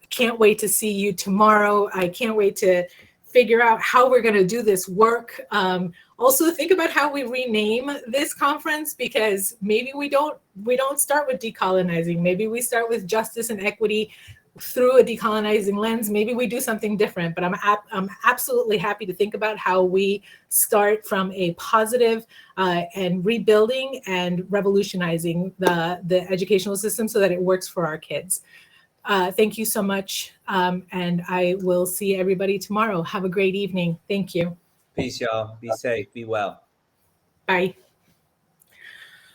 Can't wait to see you tomorrow. I can't wait to figure out how we're going to do this work. Also think about how we rename this conference, because maybe we don't start with decolonizing. Maybe we start with justice and equity through a decolonizing lens. Maybe we do something different, but I'm absolutely happy to think about how we start from a positive and rebuilding and revolutionizing the educational system so that it works for our kids. Thank you so much. And I will see everybody tomorrow. Have a great evening. Thank you. Peace, y'all. Be safe. Be well. Bye.